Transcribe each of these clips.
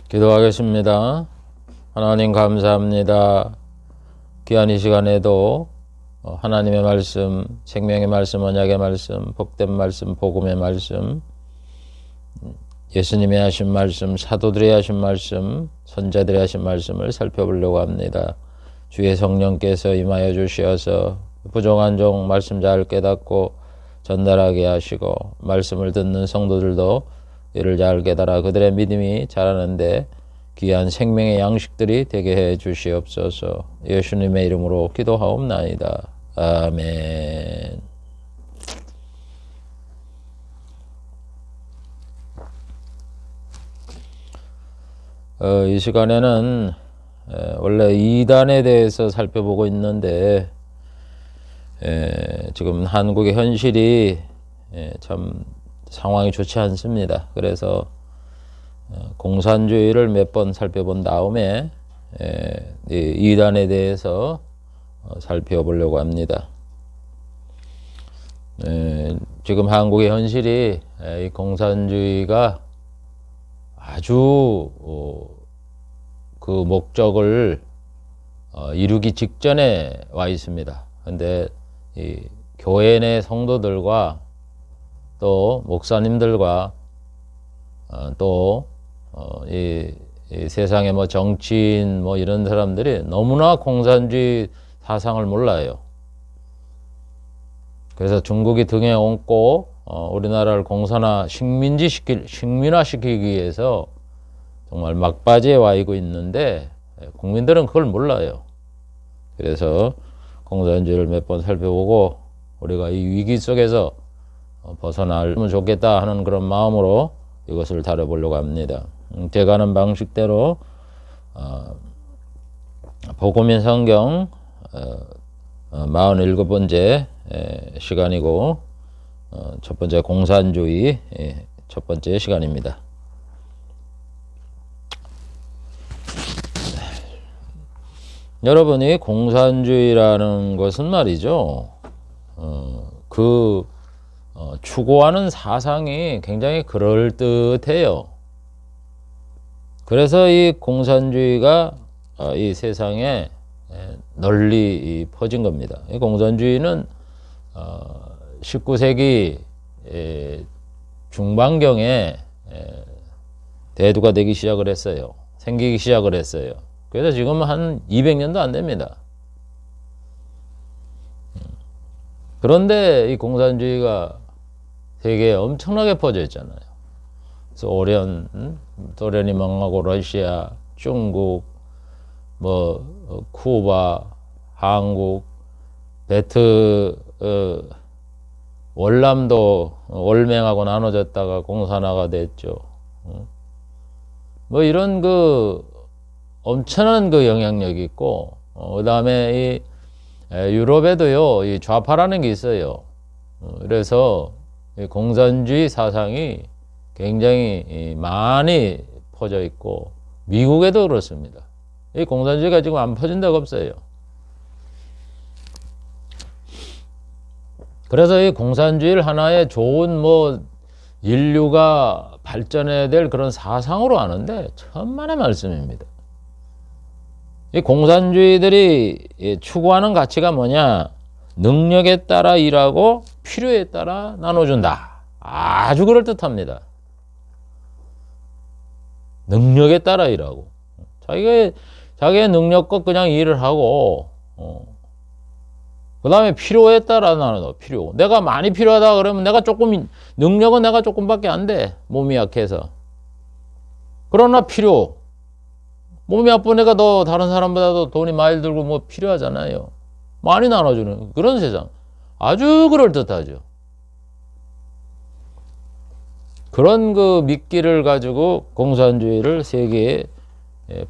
기도하겠습니다. 하나님 감사합니다. 귀한 이 시간에도 하나님의 말씀, 생명의 말씀, 언약의 말씀, 복된 말씀, 복음의 말씀, 예수님이 하신 말씀, 사도들이 하신 말씀, 선자들이 하신 말씀을 살펴보려고 합니다. 주의 성령께서 임하여 주시어서 부족한 종 말씀 잘 깨닫고 전달하게 하시고, 말씀을 듣는 성도들도 이를 잘 깨달아 그들의 믿음이 자라는데 귀한 생명의 양식들이 되게 해 주시옵소서. 예수님의 이름으로 기도하옵나이다. 아멘. 이 시간에는 원래 이단에 대해서 살펴보고 있는데, 지금 한국의 현실이 참 상황이 좋지 않습니다. 그래서 공산주의를 몇 번 살펴본 다음에 이단에 대해서 살펴보려고 합니다. 지금 한국의 현실이 이 공산주의가 아주 그 목적을 이루기 직전에 와 있습니다. 그런데 이 교회 내 성도들과 또 목사님들과 또 이 세상의 뭐 정치인 뭐 이런 사람들이 너무나 공산주의 사상을 몰라요. 그래서 중국이 등에 얹고 우리나라를 식민화시키기 위해서 정말 막바지에 와 있고 있는데, 국민들은 그걸 몰라요. 그래서 공산주의를 몇 번 살펴보고 우리가 이 위기 속에서 벗어나면 좋겠다 하는 그런 마음으로 이것을 다뤄보려고 합니다. 제가 하는 방식대로 복음인 성경 47번째 시간이고, 첫 번째 공산주의 첫 번째 시간입니다. 여러분이 공산주의라는 것은 말이죠, 추구하는 사상이 굉장히 그럴듯해요. 그래서 이 공산주의가 이 세상에 널리 퍼진 겁니다. 이 공산주의는 19세기 중반경에 대두가 되기 시작을 했어요. 생기기 시작을 했어요. 그래서 지금 한 200년도 안 됩니다. 그런데 이 공산주의가 세계에 엄청나게 퍼져 있잖아요. 소련이 망하고 러시아, 중국, 쿠바, 한국, 월남도 월맹하고 나눠졌다가 공산화가 됐죠. 이런 엄청난 영향력이 있고, 그 다음에 유럽에도요, 이 좌파라는 게 있어요. 그래서 공산주의 사상이 굉장히 많이 퍼져 있고, 미국에도 그렇습니다. 이 공산주의가 지금 안 퍼진 데가 없어요. 그래서 이 공산주의를 하나의 좋은 인류가 발전해야 될 그런 사상으로 아는데 천만의 말씀입니다. 이 공산주의들이 추구하는 가치가 뭐냐? 능력에 따라 일하고 필요에 따라 나눠준다. 아주 그럴듯합니다. 능력에 따라 일하고, 자기의 능력껏 그냥 일을 하고, 그 다음에 필요에 따라 나눠. 내가 많이 필요하다 그러면 능력은 내가 조금밖에 안 돼. 몸이 약해서. 그러나 몸이 아프니까 너 다른 사람보다도 돈이 많이 들고 필요하잖아요. 많이 나눠주는 그런 세상. 아주 그럴듯하죠. 그런 미끼를 가지고 공산주의를 세계에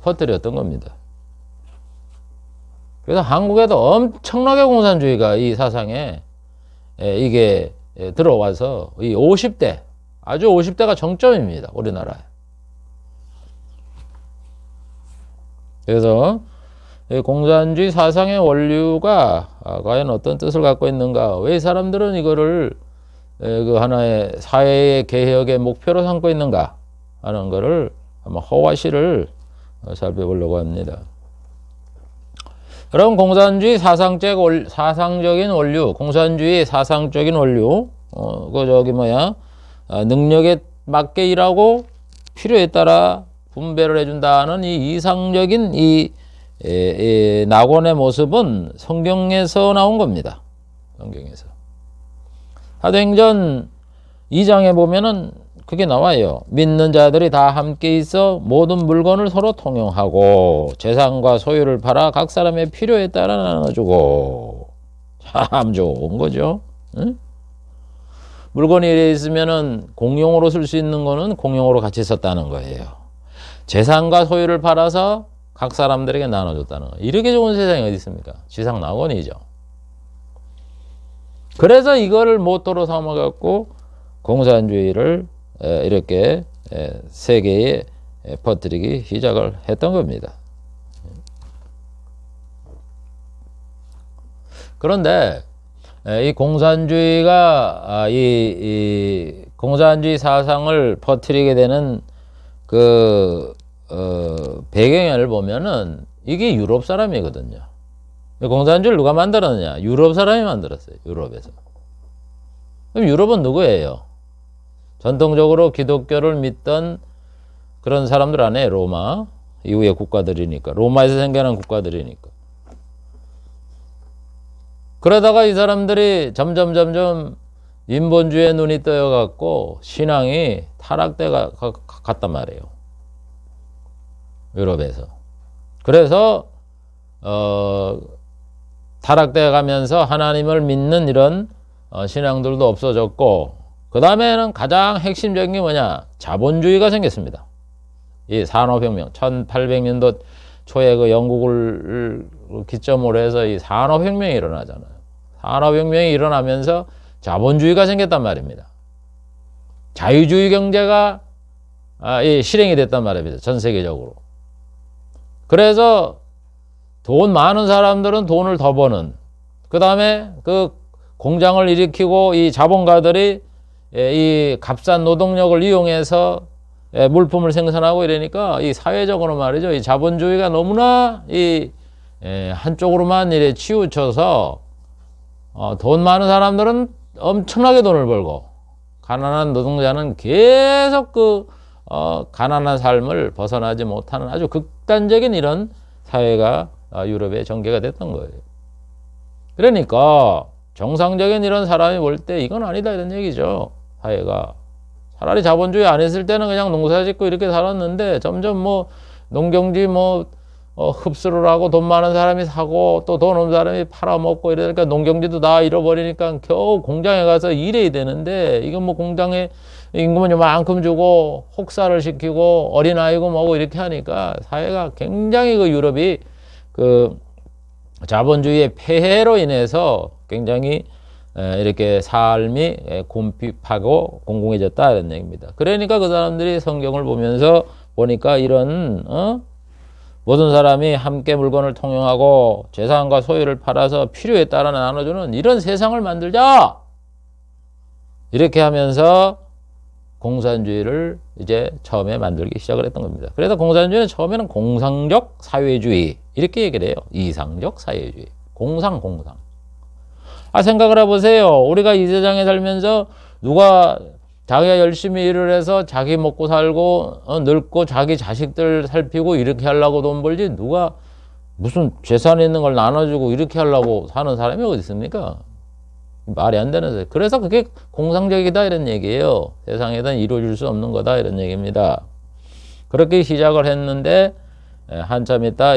퍼뜨렸던 겁니다. 그래서 한국에도 엄청나게 공산주의가 이 사상에 이게 들어와서 이 50대, 아주 50대가 정점입니다. 우리나라에. 그래서 공산주의 사상의 원류가 과연 어떤 뜻을 갖고 있는가? 왜 사람들은 이거를 그 하나의 사회의 개혁의 목표로 삼고 있는가 하는 것을 한번 허와 시를 살펴보려고 합니다. 그럼 공산주의 사상적인 원류, 공산주의 사상적인 원류, 능력에 맞게 일하고 필요에 따라 분배를 해준다는 이 이상적인 이 낙원의 모습은 성경에서 나온 겁니다. 성경에서. 사도행전 2장에 보면은 그게 나와요. 믿는 자들이 다 함께 있어 모든 물건을 서로 통용하고 재산과 소유를 팔아 각 사람의 필요에 따라 나눠주고. 참 좋은 거죠. 응? 물건이 이래 있으면은 공용으로 쓸 수 있는 거는 공용으로 같이 썼다는 거예요. 재산과 소유를 팔아서 각 사람들에게 나눠줬다는 거예요. 이렇게 좋은 세상이 어디 있습니까? 지상 낙원이죠. 그래서 이거를 모토로 삼아갖고 공산주의를 이렇게 세계에 퍼뜨리기 시작을 했던 겁니다. 그런데 이 공산주의가 이 공산주의 사상을 퍼뜨리게 되는 그 배경을 보면은 이게 유럽 사람이거든요. 공산주의를 누가 만들었느냐? 유럽 사람이 만들었어요. 유럽에서. 그럼 유럽은 누구예요? 전통적으로 기독교를 믿던 그런 사람들 안에 로마 이후의 국가들이니까, 로마에서 생겨난 국가들이니까. 그러다가 이 사람들이 점점 인본주의에 눈이 떠여갖고 신앙이 타락돼 갔단 말이에요. 유럽에서. 그래서 타락돼 가면서 하나님을 믿는 이런 신앙들도 없어졌고, 그 다음에는 가장 핵심적인 게 뭐냐? 자본주의가 생겼습니다. 이 산업혁명, 1800년도 초에 그 영국을 기점으로 해서 이 산업혁명이 일어나잖아요. 산업혁명이 일어나면서 자본주의가 생겼단 말입니다. 자유주의 경제가 실행이 됐단 말입니다. 전 세계적으로. 그래서 돈 많은 사람들은 돈을 더 버는, 그 다음에 그 공장을 일으키고 이 자본가들이 이 값싼 노동력을 이용해서 물품을 생산하고 이러니까 이 사회적으로 말이죠. 이 자본주의가 너무나 이 한쪽으로만 이래 치우쳐서 돈 많은 사람들은 엄청나게 돈을 벌고 가난한 노동자는 계속 그 가난한 삶을 벗어나지 못하는 아주 극단적인 이런 사회가 유럽에 전개가 됐던 거예요. 그러니까 정상적인 이런 사람이 볼 때 이건 아니다 이런 얘기죠. 사회가. 차라리 자본주의 안 했을 때는 그냥 농사 짓고 이렇게 살았는데 점점 뭐 농경지 흡수를 하고 돈 많은 사람이 사고 또 돈 없는 사람이 팔아먹고 이러니까 농경지도 다 잃어버리니까 겨우 공장에 가서 일해야 되는데, 이건 뭐 공장에 임금은 요만큼 주고 혹사를 시키고 어린아이고 뭐고 이렇게 하니까 사회가 굉장히 그 유럽이 그 자본주의의 폐해로 인해서 굉장히 이렇게 삶이 곰핍하고 공공해졌다 이런 얘기입니다. 그러니까 그 사람들이 성경을 보면서 보니까 이런 모든 사람이 함께 물건을 통용하고 재산과 소유를 팔아서 필요에 따라 나눠주는 이런 세상을 만들자, 이렇게 하면서 공산주의를 이제 처음에 만들기 시작을 했던 겁니다. 그래서 공산주의는 처음에는 공상적 사회주의 이렇게 얘기를 해요. 이상적 사회주의. 공상. 생각을 해보세요. 우리가 이 세상에 살면서 누가 자기가 열심히 일을 해서 자기 먹고 살고 늙고 자기 자식들 살피고 이렇게 하려고 돈 벌지, 누가 무슨 재산 있는 걸 나눠주고 이렇게 하려고 사는 사람이 어디 있습니까? 말이 안 되는 소리. 그래서 그게 공상적이다 이런 얘기예요. 세상에는 이루어질 수 없는 거다 이런 얘기입니다. 그렇게 시작을 했는데 한참 있다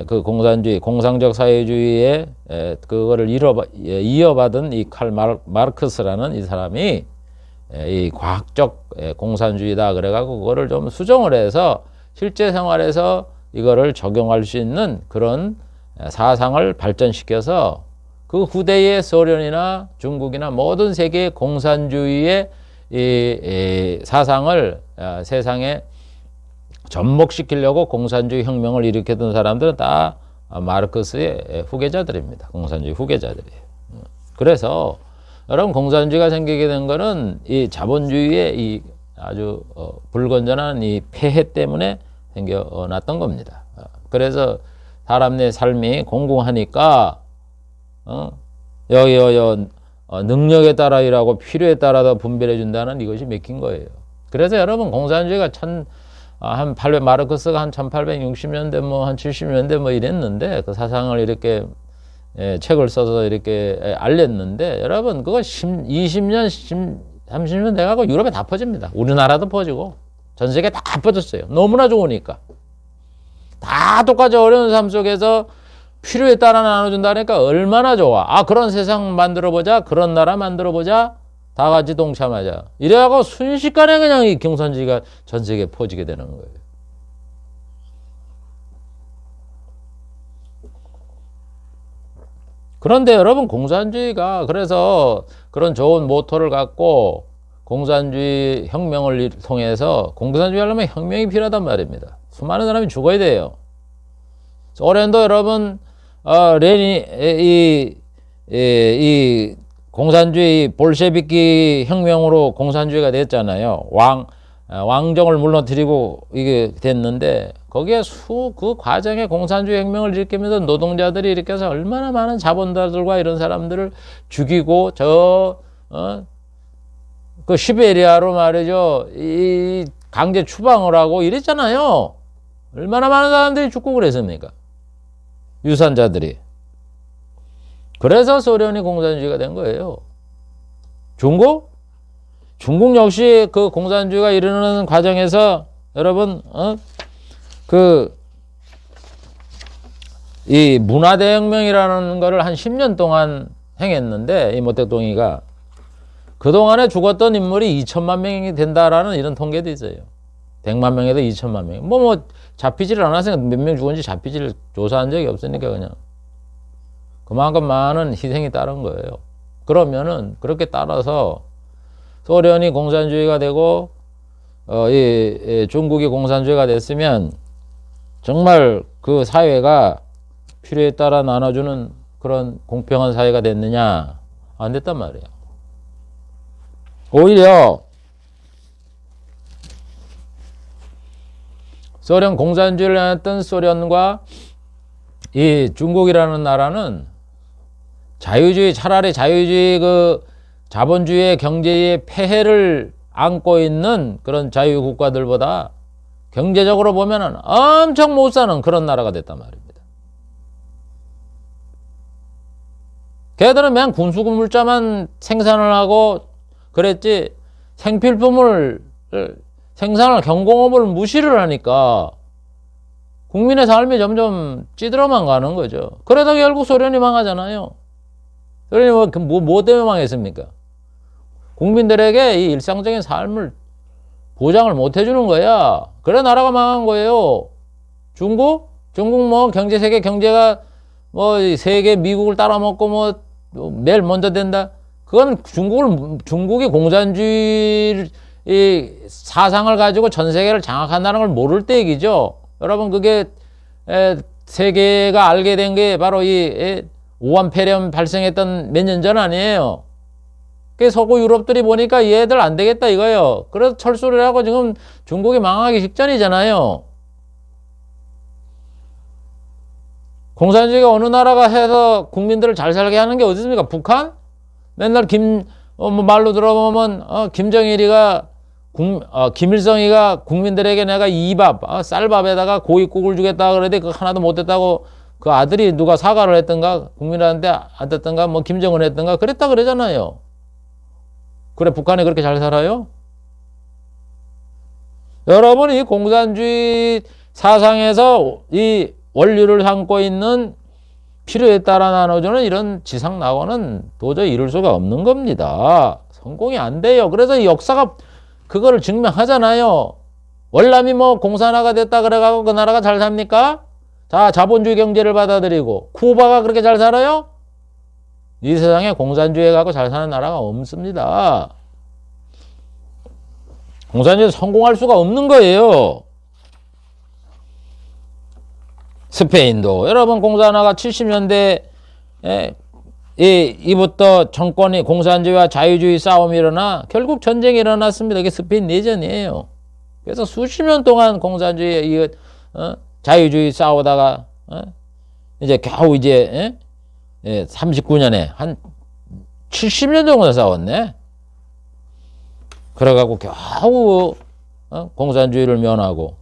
그 공산주의, 공상적 사회주의의 그거를 이어받은 이 칼 마르크스라는 이 사람이 이 과학적 공산주의다 그래가지고 그거를 좀 수정을 해서 실제 생활에서 이거를 적용할 수 있는 그런 사상을 발전시켜서 그 후대의 소련이나 중국이나 모든 세계의 공산주의의 이 사상을 세상에 접목시키려고 공산주의 혁명을 일으켰던 사람들은 다 마르크스의 후계자들입니다. 공산주의 후계자들이에요. 그래서 여러분 공산주의가 생기게 된 거는 이 자본주의의 이 아주 불건전한 이 폐해 때문에 생겨났던 겁니다. 그래서 사람 내 삶이 공공하니까 능력에 따라 일하고 필요에 따라 분별해 준다는 이것이 맥힌 거예요. 그래서 여러분 공산주의가 한 마르크스가 한 1860년대 한 70년대 이랬는데 그 사상을 이렇게 책을 써서 이렇게 알렸는데 여러분 그거 20년 30년 돼가고 유럽에 다 퍼집니다. 우리나라도 퍼지고 전 세계 다 퍼졌어요. 너무나 좋으니까. 다 똑같이 어려운 삶 속에서 필요에 따라 나눠준다니까 얼마나 좋아. 그런 세상 만들어보자. 그런 나라 만들어보자. 다 같이 동참하자. 이래갖고 순식간에 그냥 이 경산주의가 전 세계에 퍼지게 되는 거예요. 그런데 여러분 공산주의가 그래서 그런 좋은 모토를 갖고 공산주의 혁명을 통해서 공산주의 하려면 혁명이 필요하단 말입니다. 수많은 사람이 죽어야 돼요. 소련도 여러분 레닌 이 공산주의 볼셰비키 혁명으로 공산주의가 됐잖아요. 왕정을 무너뜨리고 이게 됐는데 거기에 그 과정에 공산주의 혁명을 일으키면서 노동자들이 일으켜서 얼마나 많은 자본가들과 이런 사람들을 죽이고 그 시베리아로 말이죠. 이 강제 추방을 하고 이랬잖아요. 얼마나 많은 사람들이 죽고 그랬습니까? 유산자들이. 그래서 소련이 공산주의가 된 거예요. 중국 역시 그 공산주의가 이르는 과정에서 여러분 이 문화대혁명이라는 거를 한 10년 동안 행했는데 이 모택동이가 그동안에 죽었던 인물이 2천만 명이 된다라는 이런 통계도 있어요. 100만 명에도 2천만 명. 잡히지를 않았으니까 몇 명 죽은지 잡히지를 조사한 적이 없으니까 그냥 그만큼 많은 희생이 따른 거예요. 그러면은 그렇게 따라서 소련이 공산주의가 되고 중국이 공산주의가 됐으면 정말 그 사회가 필요에 따라 나눠주는 그런 공평한 사회가 됐느냐? 안 됐단 말이에요. 오히려 소련 공산주의를 했던 소련과 이 중국이라는 나라는 차라리 자유주의 자본주의의 경제의 폐해를 안고 있는 그런 자유 국가들보다 경제적으로 보면은 엄청 못 사는 그런 나라가 됐단 말입니다. 걔들은 그냥 군수물자만 생산을 하고 그랬지 생필품을 생산을 경공업을 무시를 하니까 국민의 삶이 점점 찌들어만 가는 거죠. 그러다 결국 소련이 망하잖아요. 소련이 뭐 때문에 망했습니까? 국민들에게 이 일상적인 삶을 보장을 못 해주는 거야. 그래 나라가 망한 거예요. 중국 경제 세계 경제가 세계 미국을 따라먹고 매일 먼저 된다. 그건 중국이 공산주의 이 사상을 가지고 전 세계를 장악한다는 걸 모를 때 얘기죠. 여러분 그게 세계가 알게 된 게 바로 이 오한폐렴 발생했던 몇 년 전 아니에요. 그 서구 유럽들이 보니까 얘들 안 되겠다 이거예요. 그래서 철수를 하고 지금 중국이 망하기 직전이잖아요. 공산주의가 어느 나라가 해서 국민들을 잘 살게 하는 게 어디 있습니까? 북한? 맨날 말로 들어보면 김정일이가 김일성이가 국민들에게 내가 쌀밥에다가 고깃국을 주겠다 그랬는데 그거 하나도 못했다고 그 아들이 누가 사과를 했던가 국민한테 안 됐던가 김정은 했던가 그랬다 그러잖아요. 그래 북한이 그렇게 잘 살아요? 여러분이 공산주의 사상에서 이 원리를 담고 있는 필요에 따라 나눠주는 이런 지상낙원은 도저히 이룰 수가 없는 겁니다. 성공이 안 돼요. 그래서 역사가 그거를 증명하잖아요. 월남이 공산화가 됐다 그래가지고 그 나라가 잘 삽니까? 자, 자본주의 경제를 받아들이고 쿠바가 그렇게 잘 살아요? 이 세상에 공산주의 갖고 잘 사는 나라가 없습니다. 공산주의 성공할 수가 없는 거예요. 스페인도 여러분 공산화가 70년대 이부터 정권이 공산주의와 자유주의 싸움이 일어나 결국 전쟁이 일어났습니다. 이게 스페인 내전이에요. 그래서 수십 년 동안 공산주의, 자유주의 싸우다가, 이제 겨우 이제, 39년에 한 70년 정도 싸웠네. 그래갖고 겨우, 공산주의를 면하고.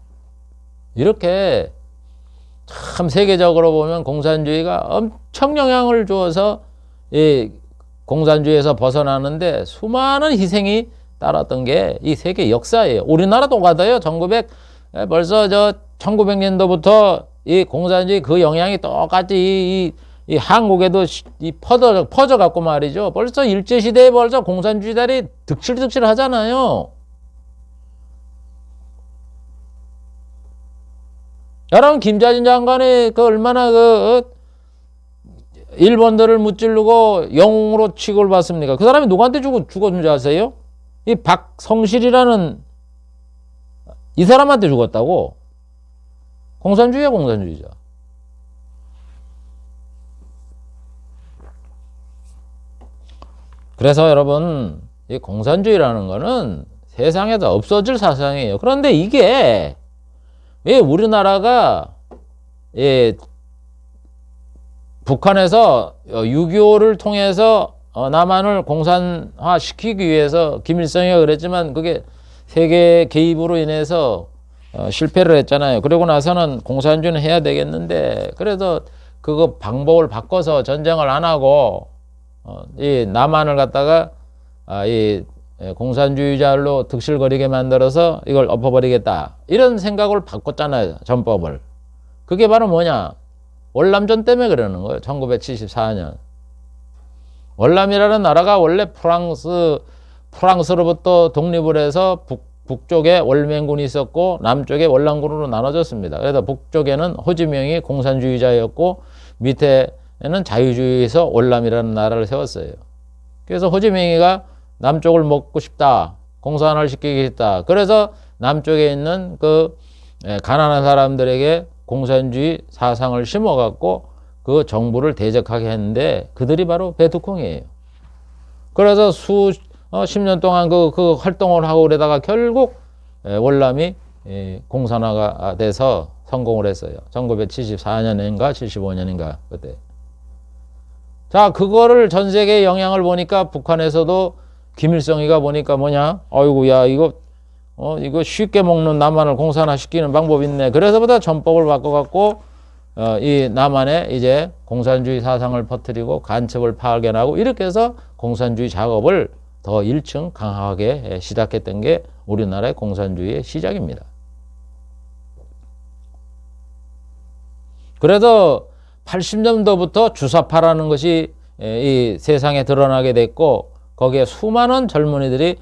이렇게 참 세계적으로 보면 공산주의가 엄청 영향을 주어서 이 공산주의에서 벗어나는데 수많은 희생이 따랐던 게 이 세계 역사예요. 우리나라도 같아요. 벌써 1900년도부터 이 공산주의 그 영향이 똑같이 이 한국에도 퍼져갖고 말이죠. 벌써 일제시대에 벌써 공산주의들이 득실득실 하잖아요. 여러분, 김자진 장관이 얼마나 일본들을 무찌르고 영웅으로 취급을 받습니까? 그 사람이 누구한테 죽었는지 아세요? 이 박성실이라는 이 사람한테 죽었다고. 공산주의야, 공산주의자. 그래서 여러분, 이 공산주의라는 거는 세상에서 없어질 사상이에요. 그런데 이게 왜 우리나라가 북한에서 6.25를 통해서 남한을 공산화 시키기 위해서 김일성이가 그랬지만 그게 세계 개입으로 인해서 실패를 했잖아요. 그러고 나서는 공산주의는 해야 되겠는데, 그래서 그거 방법을 바꿔서 전쟁을 안 하고 이 남한을 갖다가 이 공산주의자로 득실거리게 만들어서 이걸 엎어버리겠다, 이런 생각을 바꿨잖아요. 전법을. 그게 바로 뭐냐, 월남전 때문에 그러는 거예요. 1974년 월남이라는 나라가 원래 프랑스로부터 독립을 해서 북쪽에 월맹군이 있었고 남쪽에 월남군으로 나눠졌습니다. 그래서 북쪽에는 호지명이 공산주의자였고 밑에는 자유주의에서 월남이라는 나라를 세웠어요. 그래서 호지명이가 남쪽을 먹고 싶다, 공산화를 시키기 싶다. 그래서 남쪽에 있는 가난한 사람들에게 공산주의 사상을 심어갖고 그 정부를 대적하게 했는데, 그들이 바로 베트콩이에요. 그래서 수십 년 동안 그 활동을 하고 그러다가 결국 월남이 공산화가 돼서 성공을 했어요. 1974년인가 75년인가 그때. 자, 그거를 전 세계에 영향을 보니까 북한에서도 김일성이가 보니까 뭐냐, 아이고 야 이거 쉽게 먹는 남한을 공산화 시키는 방법이 있네. 그래서부터 전법을 바꿔갖고 이 남한에 이제 공산주의 사상을 퍼뜨리고 간첩을 파견하고 이렇게 해서 공산주의 작업을 더 1층 강하게 시작했던 게 우리나라의 공산주의의 시작입니다. 그래서 80년도부터 주사파라는 것이 이 세상에 드러나게 됐고, 거기에 수많은 젊은이들이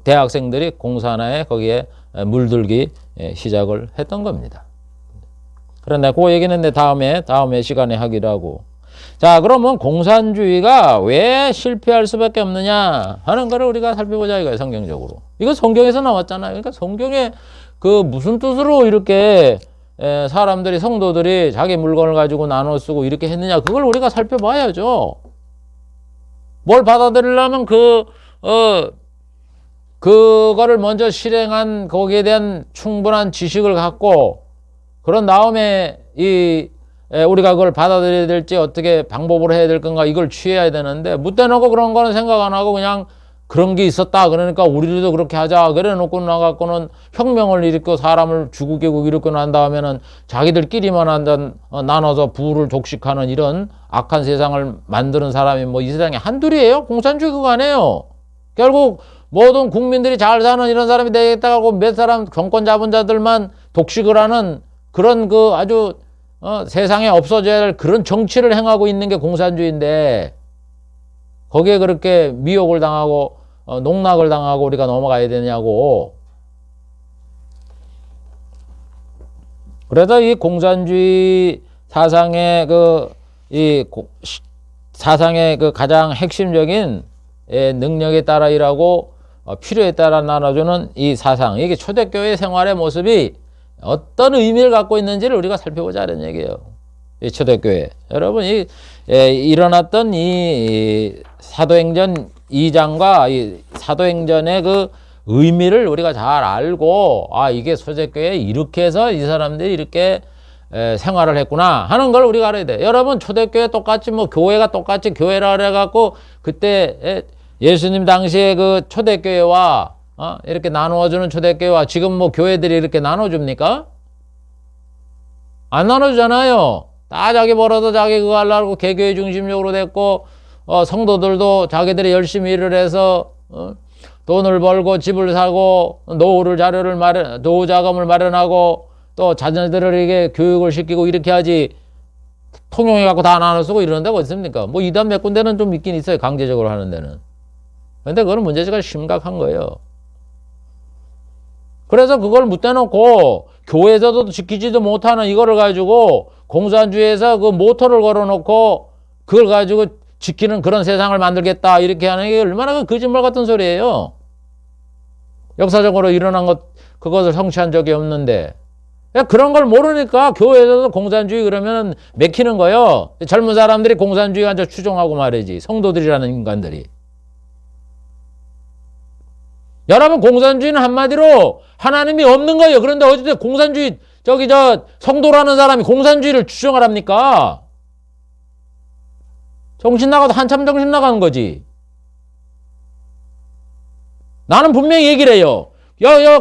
대학생들이 공산화에 거기에 물들기 시작을 했던 겁니다. 그런데 그 얘기는 내 다음에 시간에 하기로 하고. 자, 그러면 공산주의가 왜 실패할 수밖에 없느냐 하는 거를 우리가 살펴보자 이거예요. 성경적으로. 이거 성경에서 나왔잖아요. 그러니까 성경에 무슨 뜻으로 이렇게 사람들이, 성도들이 자기 물건을 가지고 나눠 쓰고 이렇게 했느냐, 그걸 우리가 살펴봐야죠. 뭘 받아들이려면 그거를 먼저 실행한 거기에 대한 충분한 지식을 갖고, 그런 다음에 우리가 그걸 받아들여야 될지 어떻게 방법으로 해야 될 건가, 이걸 취해야 되는데, 묻대놓고 그런 거는 생각 안 하고 그냥 그런 게 있었다, 그러니까 우리도 그렇게 하자, 그래 놓고 나갖고는 혁명을 일으켜 사람을 죽이고 일으켜 난 다음에는 자기들끼리만 나눠서 부를 독식하는 이런 악한 세상을 만드는 사람이 뭐 이 세상에 한둘이에요? 공산주의 그거 아니에요. 결국 모든 국민들이 잘 사는 이런 사람이 되겠다고 몇 사람 정권 잡은 자들만 독식을 하는 그런 아주 세상에 없어져야 할 그런 정치를 행하고 있는 게 공산주의인데, 거기에 그렇게 미혹을 당하고 농락을 당하고 우리가 넘어가야 되냐고. 그래서 이 공산주의 사상의 사상의 가장 핵심적인 능력에 따라 일하고 필요에 따라 나눠주는 이 사상, 이게 초대교회 생활의 모습이 어떤 의미를 갖고 있는지를 우리가 살펴보자는 얘기예요. 이 초대교회. 여러분, 일어났던 이 사도행전 2장과 이 사도행전의 그 의미를 우리가 잘 알고, 이게 초대교회 이렇게 해서 이 사람들이 이렇게 생활을 했구나 하는 걸 우리가 알아야 돼. 여러분, 초대교회 똑같이 뭐 교회가 똑같이 교회라 그래갖고 그때 예수님 당시에 그 초대교회와 이렇게 나누어주는 초대교회와 지금 뭐 교회들이 이렇게 나눠줍니까? 안 나눠주잖아요. 다 자기 벌어서 자기 그거 하려고 개교회 중심적으로 됐고, 성도들도 자기들이 열심히 일을 해서 돈을 벌고 집을 사고 노후 자금을 마련하고 또 자녀들을 이게 교육을 시키고 이렇게 하지, 통용해갖고 다 나눠 쓰고 이러는 데가 어디 있습니까? 뭐 이단 몇 군데는 좀 있긴 있어요. 강제적으로 하는 데는. 근데 그거는 문제가 심각한 거예요. 그래서 그걸 묻대놓고 교회에서도 지키지도 못하는 이거를 가지고 공산주의에서 그 모토를 걸어놓고 그걸 가지고 지키는 그런 세상을 만들겠다 이렇게 하는 게 얼마나 그 거짓말 같은 소리예요. 역사적으로 일어난 그것을 성취한 적이 없는데, 그런 걸 모르니까 교회에서도 공산주의 그러면 맥히는 거예요. 젊은 사람들이 공산주의 앉아 추종하고 말이지, 성도들이라는 인간들이. 여러분, 공산주의는 한마디로 하나님이 없는 거예요. 그런데 어쨌든 공산주의, 성도라는 사람이 공산주의를 추종을 합니까? 정신 나가도 한참 정신 나가는 거지. 나는 분명히 얘기를 해요.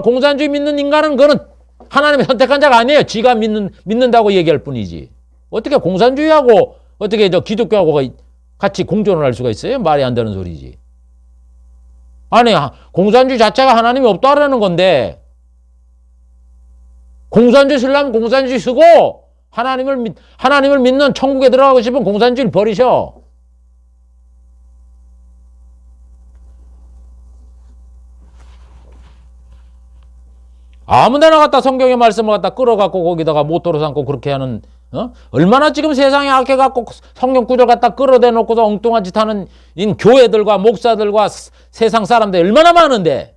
공산주의 믿는 인간은 그거는 하나님이 선택한 자가 아니에요. 지가 믿는다고 얘기할 뿐이지. 어떻게 공산주의하고 어떻게 기독교하고 같이 공존을 할 수가 있어요? 말이 안 되는 소리지. 아니, 공산주의 자체가 하나님이 없다라는 건데, 공산주의 쓰려면 공산주의 쓰고, 하나님을 믿는 천국에 들어가고 싶으면 공산주의를 버리셔. 아무 데나 갖다 성경의 말씀을 갖다 끌어갖고 거기다가 모토로 삼고 그렇게 하는, 얼마나 지금 세상에 악해갖고 성경 구절 갖다 끌어대놓고서 엉뚱한 짓 하는 교회들과 목사들과 세상 사람들 얼마나 많은데.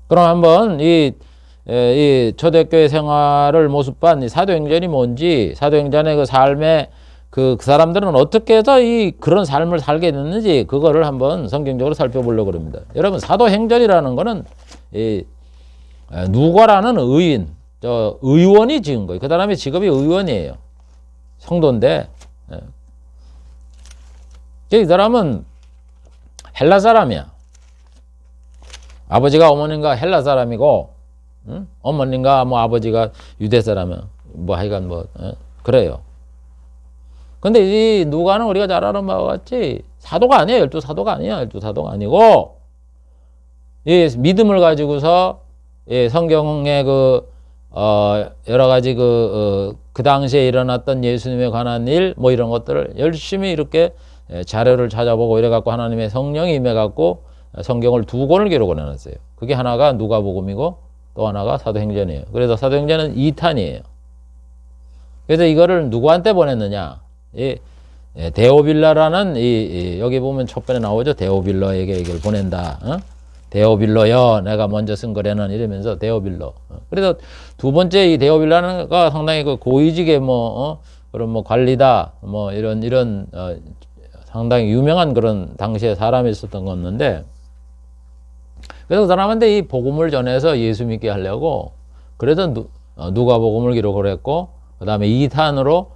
그럼 한번 이 초대교회 생활을 모습한 사도행전이 뭔지, 사도행전의 그 삶의 그 사람들은 어떻게 해서 그런 삶을 살게 됐는지 그거를 한번 성경적으로 살펴보려고 합니다. 여러분, 사도행전이라는 거는 누가라는 의원이 지은 거예요. 그 사람의 직업이 의원이에요. 성도인데, 이 사람은 헬라 사람이야. 아버지가 어머님과 헬라 사람이고, 어머님과 뭐 아버지가 유대 사람이야. 뭐 하여간 그래요. 근데 이 누가는 우리가 잘 아는 바와 같이 사도가 아니에요. 12사도가 아니야. 12사도가 아니고, 이 믿음을 가지고서 성경의 여러 가지 그 당시에 일어났던 예수님에 관한 일, 뭐 이런 것들을 열심히 이렇게 자료를 찾아보고 이래갖고 하나님의 성령이 임해갖고 성경을 2권을 기록을 해놨어요. 그게 하나가 누가복음이고 또 하나가 사도행전이에요. 그래서 사도행전은 2탄이에요. 그래서 이거를 누구한테 보냈느냐? 데오빌라라는 여기 보면 첫 번에 나오죠. 데오빌러에게 이걸 보낸다. 데오빌러여, 내가 먼저 쓴 거래는 이러면서 데오빌러. 그래서 두 번째 이 데오빌라가 상당히 그 고위직의 그런 관리다, 이런 상당히 유명한 그런 당시에 사람이 있었던 거였는데, 그래서 그 사람한테 이 복음을 전해서 예수 믿게 하려고, 그래서 누가복음을 기록을 했고, 그 다음에 2탄으로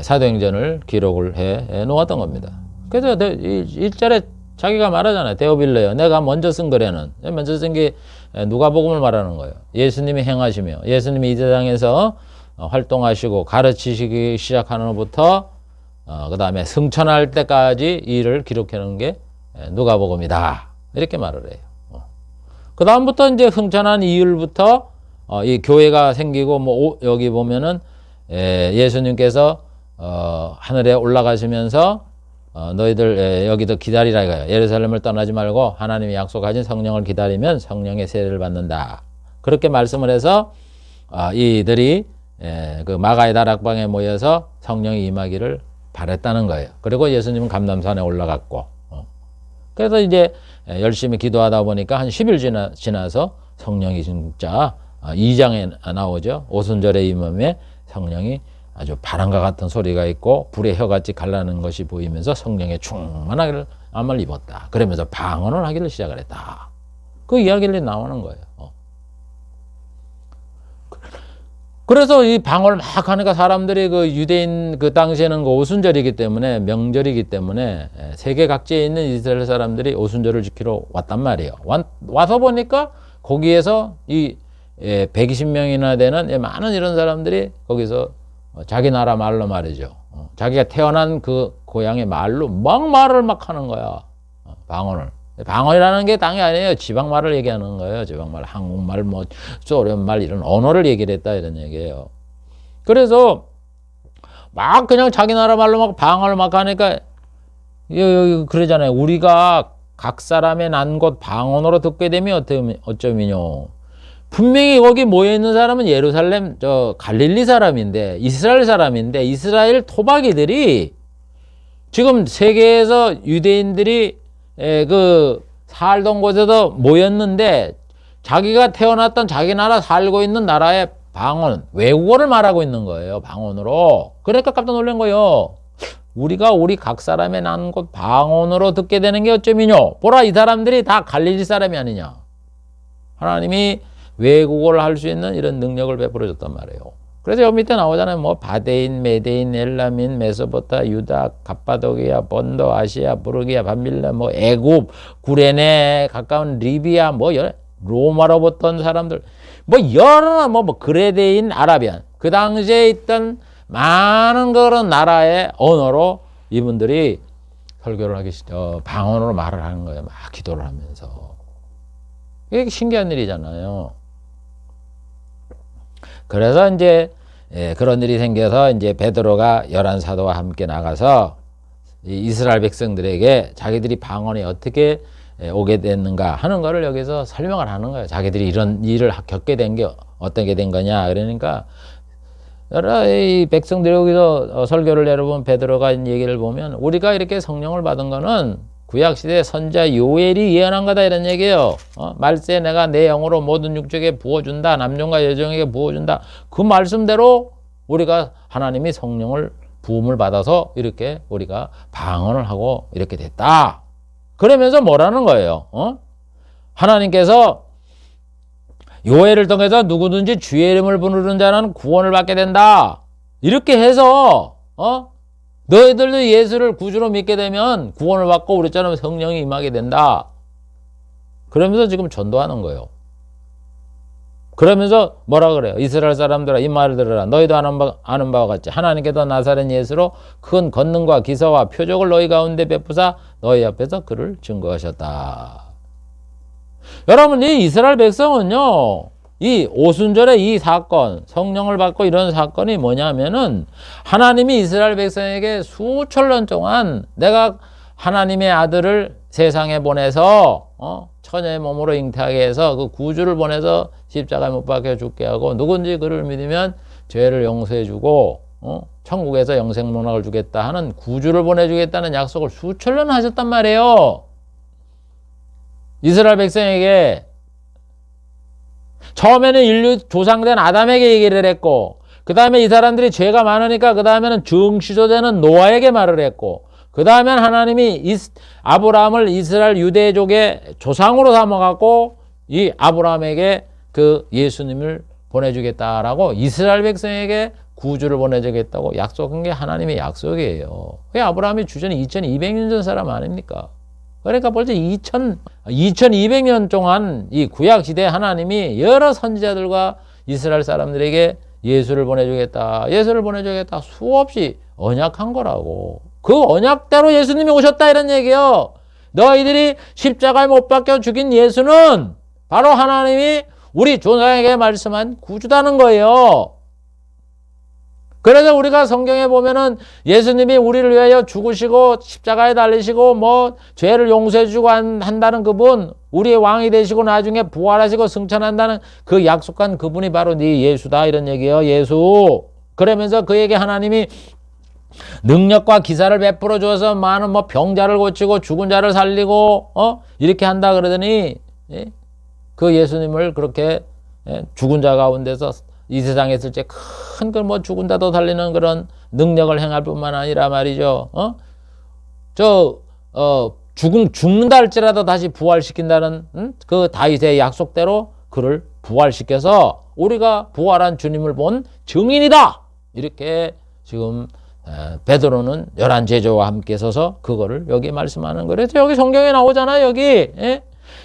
사도행전을 기록을 해 놓았던 겁니다. 그래서 1절에 자기가 말하잖아요. 데오빌러요. 내가 먼저 쓴 거래는. 먼저 쓴 게 누가복음을 말하는 거예요. 예수님이 행하시며, 예수님이 이 세상에서 활동하시고 가르치시기 시작하는 것부터 그 다음에 승천할 때까지 일을 기록해 놓은 게 누가복음이다. 이렇게 말을 해요. 그 다음부터 이제 승천한 이율부터 이 교회가 생기고, 여기 보면은 예수님께서 하늘에 올라가시면서 너희들 여기도 기다리라 이거예요. 예루살렘을 떠나지 말고 하나님이 약속하신 성령을 기다리면 성령의 세례를 받는다. 그렇게 말씀을 해서 이들이 그 마가의 다락방에 모여서 성령이 임하기를 바랬다는 거예요. 그리고 예수님은 감람산에 올라갔고, 그래서 이제 열심히 기도하다 보니까 한 10일 지나서 성령이 진짜 2장에 나오죠. 오순절의 임함에 성령이 아주 바람과 같은 소리가 있고 불의 혀같이 갈라는 것이 보이면서 성령의 충만함을 입었다. 그러면서 방언을 하기를 시작을 했다. 그 이야기를 나오는 거예요. 그래서 이 방언을 막 하니까 사람들이 그 유대인 그 당시에는 그 오순절이기 때문에 명절이기 때문에 세계 각지에 있는 이스라엘 사람들이 오순절을 지키러 왔단 말이에요. 와서 보니까 거기에서 이 120명이나 되는 많은 이런 사람들이 거기서 자기 나라 말로 말이죠. 자기가 태어난 그 고향의 말로 막 말을 막 하는 거야. 방언을. 방언이라는 게 당연히 아니에요. 지방말을 얘기하는 거예요. 지방말, 한국말, 뭐 소련말 이런 언어를 얘기를 했다 이런 얘기예요. 그래서 막 그냥 자기 나라 말로 막 방언을 막 하니까 그러잖아요. 우리가 각 사람의 난 곳 방언으로 듣게 되면 어쩌미뇨. 분명히 거기 모여있는 사람은 예루살렘 갈릴리 사람인데 이스라엘 사람인데 이스라엘 토박이들이 지금 세계에서 유대인들이 그 살던 곳에서 모였는데 자기가 태어났던 자기 나라 살고 있는 나라의 방언 외국어를 말하고 있는 거예요. 방언으로. 그러니까 깜짝 놀란 거예요. 우리가 우리 각 사람의 난 곳 방언으로 듣게 되는 게 어쩌미뇨. 보라 이 사람들이 다 갈릴리 사람이 아니냐. 하나님이 외국어를 할 수 있는 이런 능력을 베풀어 줬단 말이에요. 그래서 여기 밑에 나오잖아요. 뭐 바데인, 메데인, 엘라민, 메소포타, 유다, 갑바도기아, 본도, 아시아, 부르기아, 밤밀라, 뭐 애굽, 구레네, 가까운 리비아, 뭐 로마로 붙던 사람들, 뭐 여러 뭐 그레데인, 아라비안 그 당시에 있던 많은 그런 나라의 언어로 이분들이 설교를 하기 방언으로 말을 하는 거예요. 막 기도를 하면서. 이게 신기한 일이잖아요. 그래서 이제 그런 일이 생겨서 이제 베드로가 11사도와 함께 나가서 이스라엘 백성들에게 자기들이 방언이 어떻게 오게 됐는가 하는 거를 여기서 설명을 하는 거예요. 자기들이 이런 일을 겪게 된 게 어떻게 된 거냐. 그러니까 여러 이 백성들이 여기서 설교를 내려본 베드로가 얘기를 보면 우리가 이렇게 성령을 받은 거는 구약시대 선자 요엘이 예언한 거다 이런 얘기예요. 말세 내가 내 영으로 모든 육족에 부어준다. 남종과 여종에게 부어준다. 그 말씀대로 우리가 하나님이 성령을 부음을 받아서 이렇게 우리가 방언을 하고 이렇게 됐다. 그러면서 뭐라는 거예요? 하나님께서 요엘을 통해서 누구든지 주의 이름을 부르는 자는 구원을 받게 된다. 이렇게 해서 너희들도 예수를 구주로 믿게 되면 구원을 받고 우리처럼 성령이 임하게 된다. 그러면서 지금 전도하는 거예요. 그러면서 뭐라 그래요? 이스라엘 사람들아 이 말을 들으라. 너희도 아는 바와 같이 하나님께서 나사렛 예수로 큰 권능과 기사와 표적을 너희 가운데 베푸사 너희 앞에서 그를 증거하셨다. 여러분 이 이스라엘 백성은요. 이 오순절의 이 사건, 성령을 받고 이런 사건이 뭐냐면은 하나님이 이스라엘 백성에게 수천 년 동안 내가 하나님의 아들을 세상에 보내서 처녀의 몸으로 잉태하게 해서 그 구주를 보내서 십자가에 못 박혀 죽게 하고 누군지 그를 믿으면 죄를 용서해 주고 천국에서 영생 문학을 주겠다 하는 구주를 보내주겠다는 약속을 수천 년 하셨단 말이에요. 이스라엘 백성에게 처음에는 인류 조상된 아담에게 얘기를 했고 그 다음에 이 사람들이 죄가 많으니까 그 다음에는 증시조되는 노아에게 말을 했고 그 다음엔 하나님이 아브라함을 이스라엘 유대족의 조상으로 삼아갖고 이 아브라함에게 그 예수님을 보내주겠다라고 이스라엘 백성에게 구주를 보내주겠다고 약속한 게 하나님의 약속이에요. 그 아브라함이 주전이 2200년 전 사람 아닙니까? 그러니까 벌써 2200년 동안 이 구약시대 하나님이 여러 선지자들과 이스라엘 사람들에게 예수를 보내주겠다. 예수를 보내주겠다. 수없이 언약한 거라고. 그 언약대로 예수님이 오셨다 이런 얘기예요. 너희들이 십자가에 못 박혀 죽인 예수는 바로 하나님이 우리 조상에게 말씀한 구주다는 거예요. 그래서 우리가 성경에 보면은 예수님이 우리를 위하여 죽으시고 십자가에 달리시고 뭐 죄를 용서해 주고 한다는 그분, 우리의 왕이 되시고 나중에 부활하시고 승천한다는 그 약속한 그분이 바로 네 예수다 이런 얘기예요. 예수. 그러면서 그에게 하나님이 능력과 기사를 베풀어 주어서 많은 뭐 병자를 고치고 죽은 자를 살리고 이렇게 한다 그러더니 그 예수님을 그렇게 죽은 자 가운데서 이 세상에 있을 때 큰 그 뭐 죽은 자도 살리는 그런 능력을 행할 뿐만 아니라 말이죠. 죽는다 할지라도 다시 부활시킨다는 그 다윗의 약속대로 그를 부활시켜서 우리가 부활한 주님을 본 증인이다. 이렇게 지금 베드로는 11제자와 함께 서서 그거를 여기 말씀하는 거예요. 그래서 여기 성경에 나오잖아요. 여기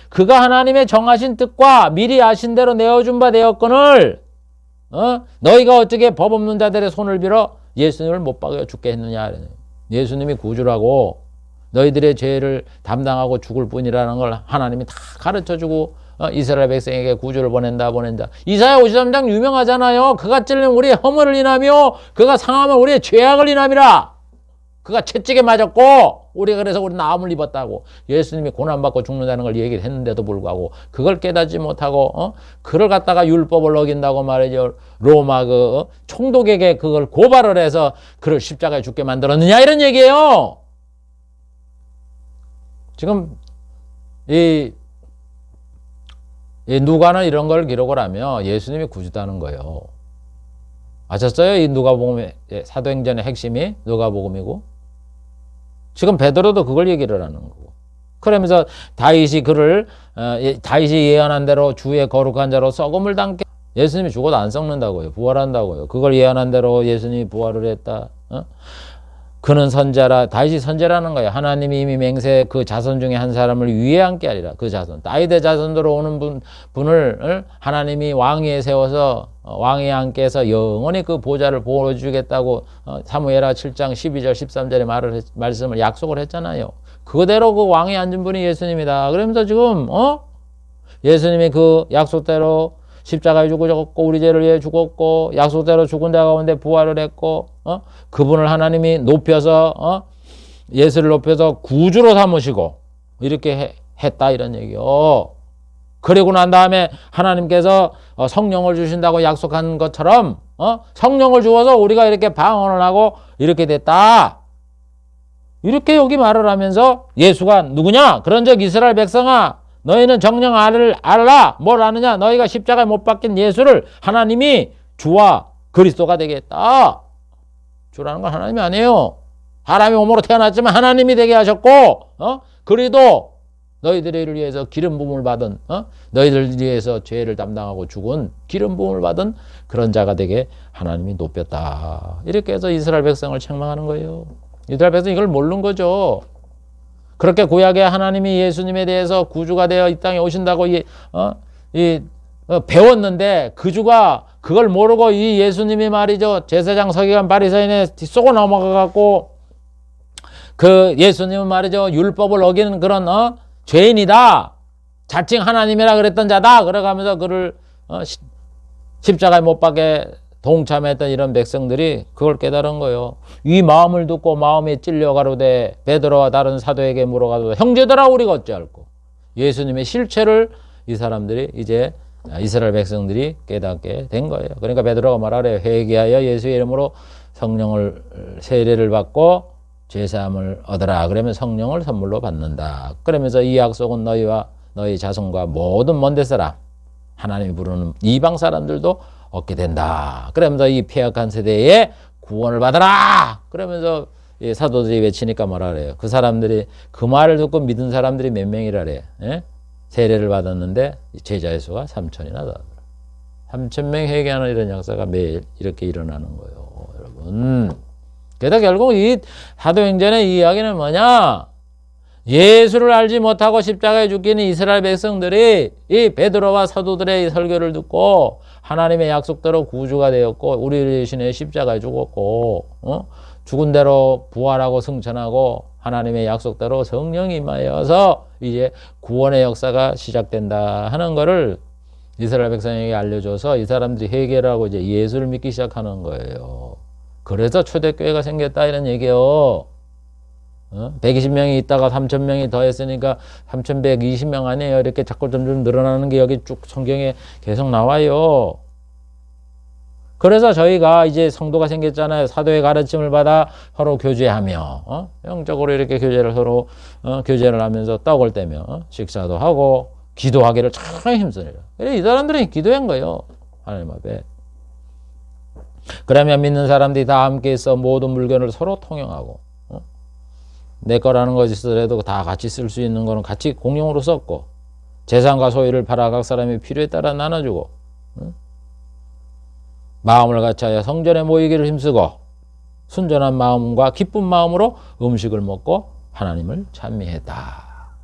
그가 하나님의 정하신 뜻과 미리 아신 대로 내어준 바 되었거늘 너희가 어떻게 법 없는 자들의 손을 빌어 예수님을 못 박여 죽게 했느냐. 예수님이 구주라고 너희들의 죄를 담당하고 죽을 뿐이라는 걸 하나님이 다 가르쳐주고 이스라엘 백성에게 구주를 보낸다. 이사야 53장 유명하잖아요. 그가 찔린 우리의 허물을 인하며 그가 상하면 우리의 죄악을 인함이라. 그가 채찍에 맞았고 우리가 그래서 우리 나음을 입었다고. 예수님이 고난받고 죽는다는 걸 얘기를 했는데도 불구하고 그걸 깨닫지 못하고 그를 갖다가 율법을 어긴다고 말이죠. 로마 그 총독에게 그걸 고발을 해서 그를 십자가에 죽게 만들었느냐 이런 얘기예요. 지금 이 누가는 이런 걸 기록을 하며 예수님이 구주다는 거예요. 아셨어요? 이 누가복음의 사도행전의 핵심이 누가복음이고 지금 베드로도 그걸 얘기를 하는 거고. 그러면서 다윗이 예언한 대로 주의 거룩한 자로 썩음을 담게 예수님이 죽어도 안 썩는다고요. 부활한다고요. 그걸 예언한 대로 예수님이 부활을 했다. 그는 선자라. 다윗이 선자라는 거예요. 하나님이 이미 맹세 그 자손 중에 한 사람을 위에 앉게 하리라. 그 자손. 다윗의 자손으로 오는 분을 하나님이 왕위에 세워서 왕위에 앉게 해서 영원히 그 보좌를 보여주겠다고 사무엘하 7장 12절 13절에 말씀을 약속을 했잖아요. 그대로 그 왕위에 앉은 분이 예수님이다. 그러면서 지금 예수님이 그 약속대로 십자가에 죽었고 우리 죄를 위해 죽었고 약속대로 죽은 자 가운데 부활을 했고 그분을 하나님이 높여서 예수를 높여서 구주로 삼으시고 이렇게 했다 이런 얘기요. 그리고 난 다음에 하나님께서 성령을 주신다고 약속한 것처럼 성령을 주어서 우리가 이렇게 방언을 하고 이렇게 됐다. 이렇게 여기 말을 하면서 예수가 누구냐? 그런즉 이스라엘 백성아 너희는 정녕 알라. 뭘 아느냐? 너희가 십자가에 못 박힌 예수를 하나님이 주와 그리스도가 되게 했다. 주라는 건 하나님이 아니에요. 사람이 몸으로 태어났지만 하나님이 되게 하셨고 그리도 너희들을 위해서 기름 부음을 받은 너희들 위해서 죄를 담당하고 죽은 기름 부음을 받은 그런 자가 되게 하나님이 높였다. 이렇게 해서 이스라엘 백성을 책망하는 거예요. 이스라엘 백성이 이걸 모르는 거죠. 그렇게 구약에 하나님이 예수님에 대해서 구주가 되어 이 땅에 오신다고 배웠는데 그 주가 그걸 모르고 이 예수님이 말이죠. 제사장 서기관 바리새인에 쏘고 넘어가갖고 그 예수님은 말이죠. 율법을 어기는 그런 죄인이다. 자칭 하나님이라 그랬던 자다. 그래가면서 그를 십자가에 못 박게 동참했던 이런 백성들이 그걸 깨달은 거예요. 이 마음을 듣고 마음이 찔려가로되 베드로와 다른 사도에게 물어가도 형제들아 우리가 어찌할꼬. 예수님의 실체를 이 사람들이 이제 이스라엘 백성들이 깨닫게 된 거예요. 그러니까 베드로가 말하래요. 회개하여 예수의 이름으로 성령을 세례를 받고 죄사함을 얻으라. 그러면 성령을 선물로 받는다. 그러면서 이 약속은 너희와 너희 자손과 모든 먼데 사람 하나님이 부르는 이방 사람들도 얻게 된다. 그러면서 이 폐역한 세대에 구원을 받아라. 그러면서 사도들이 외치니까 뭐라 그래요. 그 사람들이 그 말을 듣고 믿은 사람들이 몇 명이라 그래요. 세례를 받았는데 제자의 수가 3,000이나 더. 3,000명 회개하는 이런 역사가 매일 이렇게 일어나는 거예요. 여러분. 그래서 결국 이 사도행전의 이 이야기는 뭐냐? 예수를 알지 못하고 십자가에 죽기는 이스라엘 백성들이 이 베드로와 사도들의 설교를 듣고 하나님의 약속대로 구주가 되었고 우리 대신에 십자가에 죽었고 죽은 대로 부활하고 승천하고 하나님의 약속대로 성령이 임하여서 이제 구원의 역사가 시작된다 하는 거를 이스라엘 백성에게 알려줘서 이 사람들이 회개를 하고 이제 예수를 믿기 시작하는 거예요. 그래서 초대교회가 생겼다 이런 얘기예요. 120명이 있다가 3,000명이 더했으니까 3,120명 아니에요. 이렇게 자꾸 점점 늘어나는 게 여기 쭉 성경에 계속 나와요. 그래서 저희가 이제 성도가 생겼잖아요. 사도의 가르침을 받아 서로 교제하며 영적으로 이렇게 교제를 서로 교제를 하면서 떡을 떼며 식사도 하고 기도하기를 참 힘쓰니라. 이 사람들은 기도한 거예요. 하나님 앞에. 그러면 믿는 사람들이 다 함께 있어 모든 물건을 서로 통용하고, 내 거라는 것이 있어도 다 같이 쓸 수 있는 거는 같이 공용으로 썼고, 재산과 소유를 팔아 각 사람이 필요에 따라 나눠주고, 마음을 같이하여 성전에 모이기를 힘쓰고 순전한 마음과 기쁜 마음으로 음식을 먹고 하나님을 찬미했다.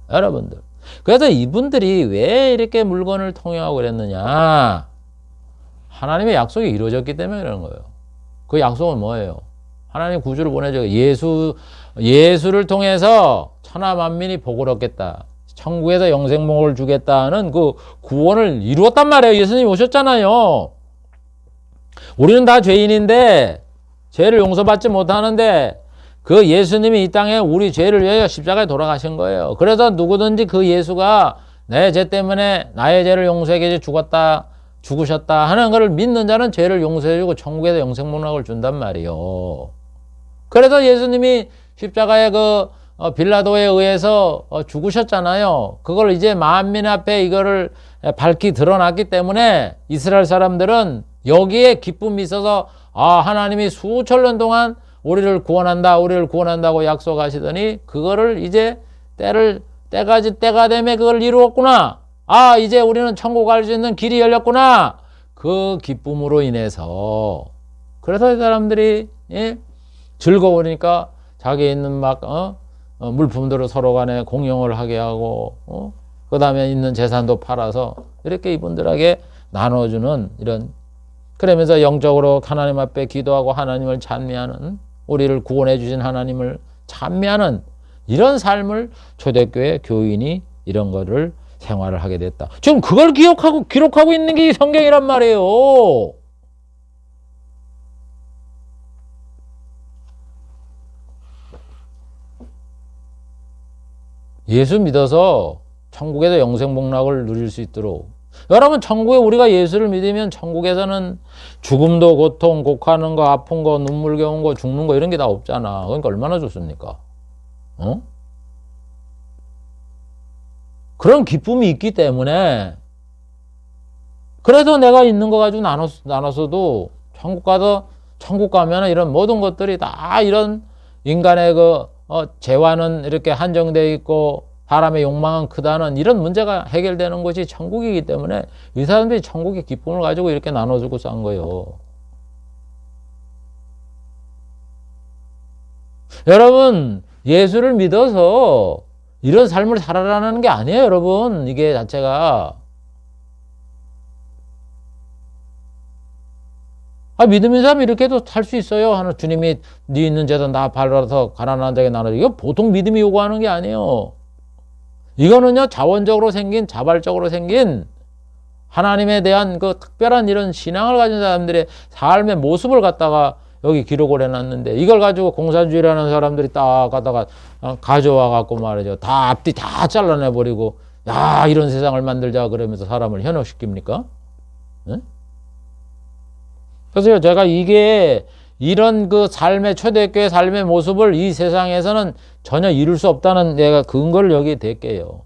여러분들, 그래서 이분들이 왜 이렇게 물건을 통용하고 그랬느냐? 하나님의 약속이 이루어졌기 때문에 그런 거예요. 그 약속은 뭐예요? 하나님 구주를 보내줘. 예수를 통해서 천하 만민이 복을 얻겠다. 천국에서 영생복을 주겠다는 그 구원을 이루었단 말이에요. 예수님이 오셨잖아요. 우리는 다 죄인인데 죄를 용서받지 못하는데 그 예수님이 이 땅에 우리 죄를 위하여 십자가에 돌아가신 거예요. 그래서 누구든지 그 예수가 내 죄 때문에 나의 죄를 용서하기 죽으셨다 하는 것을 믿는 자는 죄를 용서해주고 천국에서 영생복락을 준단 말이에요. 그래서 예수님이 십자가에 빌라도에 의해서 죽으셨잖아요. 그걸 이제 만민 앞에 이거를 밝히 드러났기 때문에 이스라엘 사람들은 여기에 기쁨이 있어서 하나님이 수천 년 동안 우리를 구원한다고 약속하시더니 그거를 이제 때가 되면 그걸 이루었구나. 이제 우리는 천국 갈 수 있는 길이 열렸구나. 그 기쁨으로 인해서 그래서 이 사람들이 즐거우니까 자기 있는 물품들을 서로 간에 공용을 하게 하고 그 다음에 있는 재산도 팔아서 이렇게 이분들에게 나눠주는 이런, 그러면서 영적으로 하나님 앞에 기도하고 하나님을 찬미하는, 우리를 구원해 주신 하나님을 찬미하는 이런 삶을 초대교회 교인이 이런 거를 생활을 하게 됐다. 지금 그걸 기록하고 있는 게 성경이란 말이에요. 예수 믿어서 천국에서 영생복락을 누릴 수 있도록, 여러분, 천국에 우리가 예수를 믿으면 천국에서는 죽음도 고통, 곡하는 거, 아픈 거, 눈물겨운 거, 죽는 거 이런 게 다 없잖아. 그러니까 얼마나 좋습니까? 그런 기쁨이 있기 때문에, 그래서 내가 있는 거 가지고 나눠서도 천국 가면 이런 모든 것들이 다 이런 인간의 죄와는 이렇게 한정되어 있고 사람의 욕망은 크다는 이런 문제가 해결되는 것이 천국이기 때문에 이 사람들이 천국의 기쁨을 가지고 이렇게 나눠주고 싼 거예요. 여러분, 예수를 믿어서 이런 삶을 살아라는 게 아니에요, 여러분. 이게 자체가. 믿음 있는 사람이 이렇게도 살 수 있어요. 주님이 네 있는 재산 다 팔아서 가난한 자에게 나눠줘. 이거 보통 믿음이 요구하는 게 아니에요. 이거는요, 자원적으로 생긴, 자발적으로 생긴 하나님에 대한 그 특별한 이런 신앙을 가진 사람들의 삶의 모습을 갖다가 여기 기록을 해놨는데, 이걸 가지고 공산주의라는 사람들이 딱 갖다가 가져와 갖고 말이죠. 다 앞뒤 다 잘라내버리고, 야, 이런 세상을 만들자 그러면서 사람을 현혹시킵니까? 네? 그래서 제가 이런 그 삶의, 초대교회 삶의 모습을 이 세상에서는 전혀 이룰 수 없다는 내가 근거를 여기에 댈게요.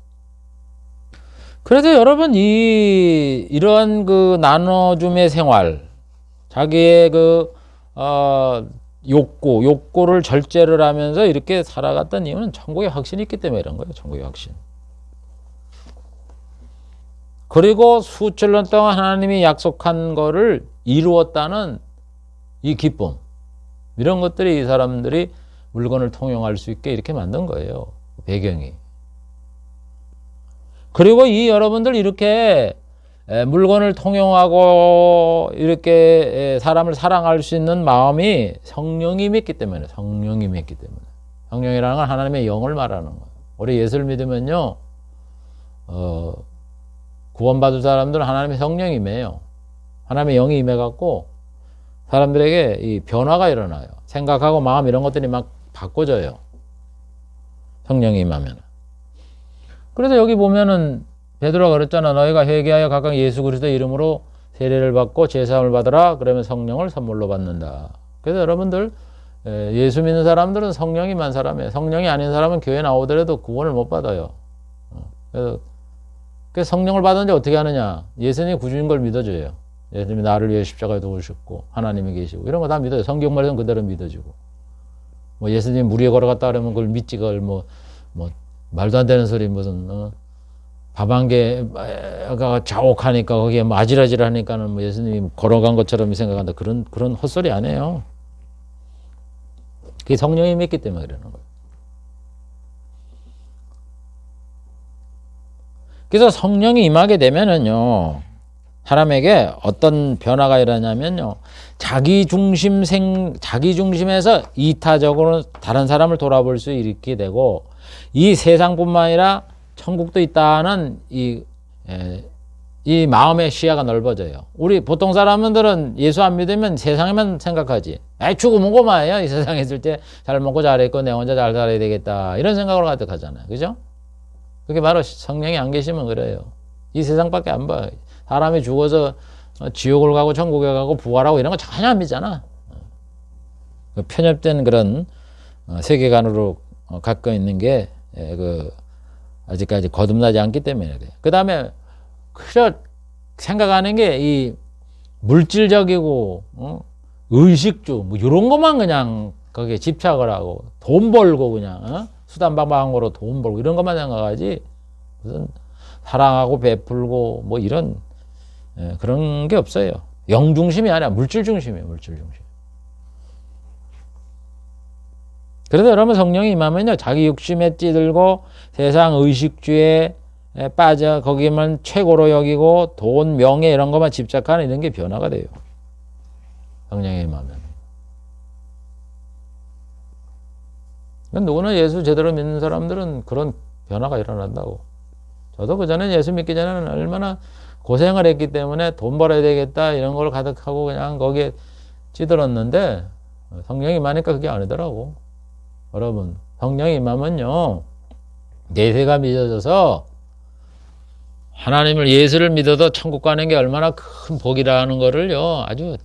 그래서 여러분, 이러한 그 나눠줌의 생활, 자기의 욕구를 절제를 하면서 이렇게 살아갔던 이유는 천국의 확신이 있기 때문에 이런 거예요. 천국의 확신. 그리고 수천 년 동안 하나님이 약속한 거를 이루었다는 이 기쁨, 이런 것들이 이 사람들이 물건을 통용할 수 있게 이렇게 만든 거예요. 배경이. 그리고 여러분들 이렇게 물건을 통용하고 이렇게 사람을 사랑할 수 있는 마음이 성령이 있기 때문에, 성령이라는 건 하나님의 영을 말하는 거예요. 우리 예수를 믿으면요, 구원받은 사람들은 하나님의 성령이 임해요. 하나님의 영이 임해갖고 사람들에게 이 변화가 일어나요. 생각하고 마음 이런 것들이 막 바꿔져요. 성령이 임하면. 그래서 여기 보면은 베드로가 그랬잖아. 너희가 회개하여 각각 예수 그리스도의 이름으로 세례를 받고 제사함을 받으라. 그러면 성령을 선물로 받는다. 그래서 여러분들, 예수 믿는 사람들은 성령이 임한 사람이에요. 성령이 아닌 사람은 교회 나오더라도 구원을 못 받아요. 그래서 그 성령을 받은지 어떻게 하느냐? 예수님이 구주인 걸 믿어줘요. 예수님이 나를 위해 십자가에 도우셨고 하나님이 계시고 이런 거 다 믿어요. 성경 말씀 그대로 믿어지고 뭐 예수님 물 위에 걸어갔다 그러면 그걸 믿지 그걸 뭐 말도 안 되는 소리 무슨 밥 한 개가 자욱하니까 거기에 뭐 아질아질하니까는 뭐 예수님이 걸어간 것처럼 생각한다 그런 헛소리 안 해요. 그게 성령이 믿기 때문에 그러는 거예요. 그래서 성령이 임하게 되면은요, 사람에게 어떤 변화가 일어나냐면요, 자기 중심에서 이타적으로 다른 사람을 돌아볼 수 있게 되고, 이 세상뿐만 아니라 천국도 있다는 이 마음의 시야가 넓어져요. 우리 보통 사람들은 예수 안 믿으면 세상에만 생각하지. 죽으면 고마해요. 이 세상에 있을 때 잘 먹고 잘 입고 내 혼자 잘 살아야 되겠다. 이런 생각으로 가득하잖아요. 그죠? 그게 바로 성령이 안 계시면 그래요. 이 세상밖에 안 봐. 사람이 죽어서 지옥을 가고 천국에 가고 부활하고 이런 거 전혀 안 믿잖아. 편협된 그런 세계관으로 갖고 있는 게 아직까지 거듭나지 않기 때문에 그래요. 그 다음에 생각하는 게 이 물질적이고 의식주 뭐 이런 것만 그냥 거기에 집착을 하고 돈 벌고 그냥 수단방방으로 돈 벌고 이런 것만 생각하지 무슨 사랑하고 베풀고 뭐 이런 그런 게 없어요. 영 중심이 아니라 물질 중심이에요. 물질 중심. 그래서 여러분 성령이 임하면요 자기 욕심에 찌들고 세상 의식주에 빠져 거기만 최고로 여기고 돈, 명예 이런 것만 집착하는 이런 게 변화가 돼요. 성령이 임하면. 누구나 예수 제대로 믿는 사람들은 그런 변화가 일어난다고. 저도 그전에 예수 믿기 전에는 얼마나 고생을 했기 때문에 돈 벌어야 되겠다 이런 걸 가득하고 그냥 거기에 찌들었는데 성령이 임하니까 그게 아니더라고. 여러분 성령이 임하면요 내세가 믿어져서 하나님을 예수를 믿어도 천국 가는 게 얼마나 큰 복이라는 거를요 아주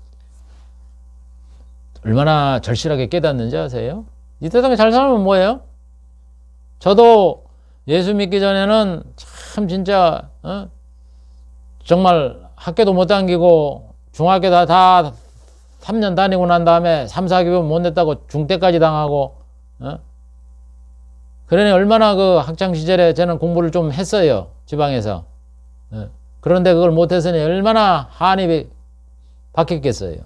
얼마나 절실하게 깨닫는지 아세요? 이 세상에 잘 살면 뭐예요? 저도 예수 믿기 전에는 참 진짜 정말 학교도 못 다니고 중학교 다 3년 다니고 난 다음에 3, 4개월 못 냈다고 중퇴까지 당하고 그러니 얼마나 그 학창시절에 저는 공부를 좀 했어요. 지방에서. 그런데 그걸 못했으니 얼마나 한이 박혔겠어요.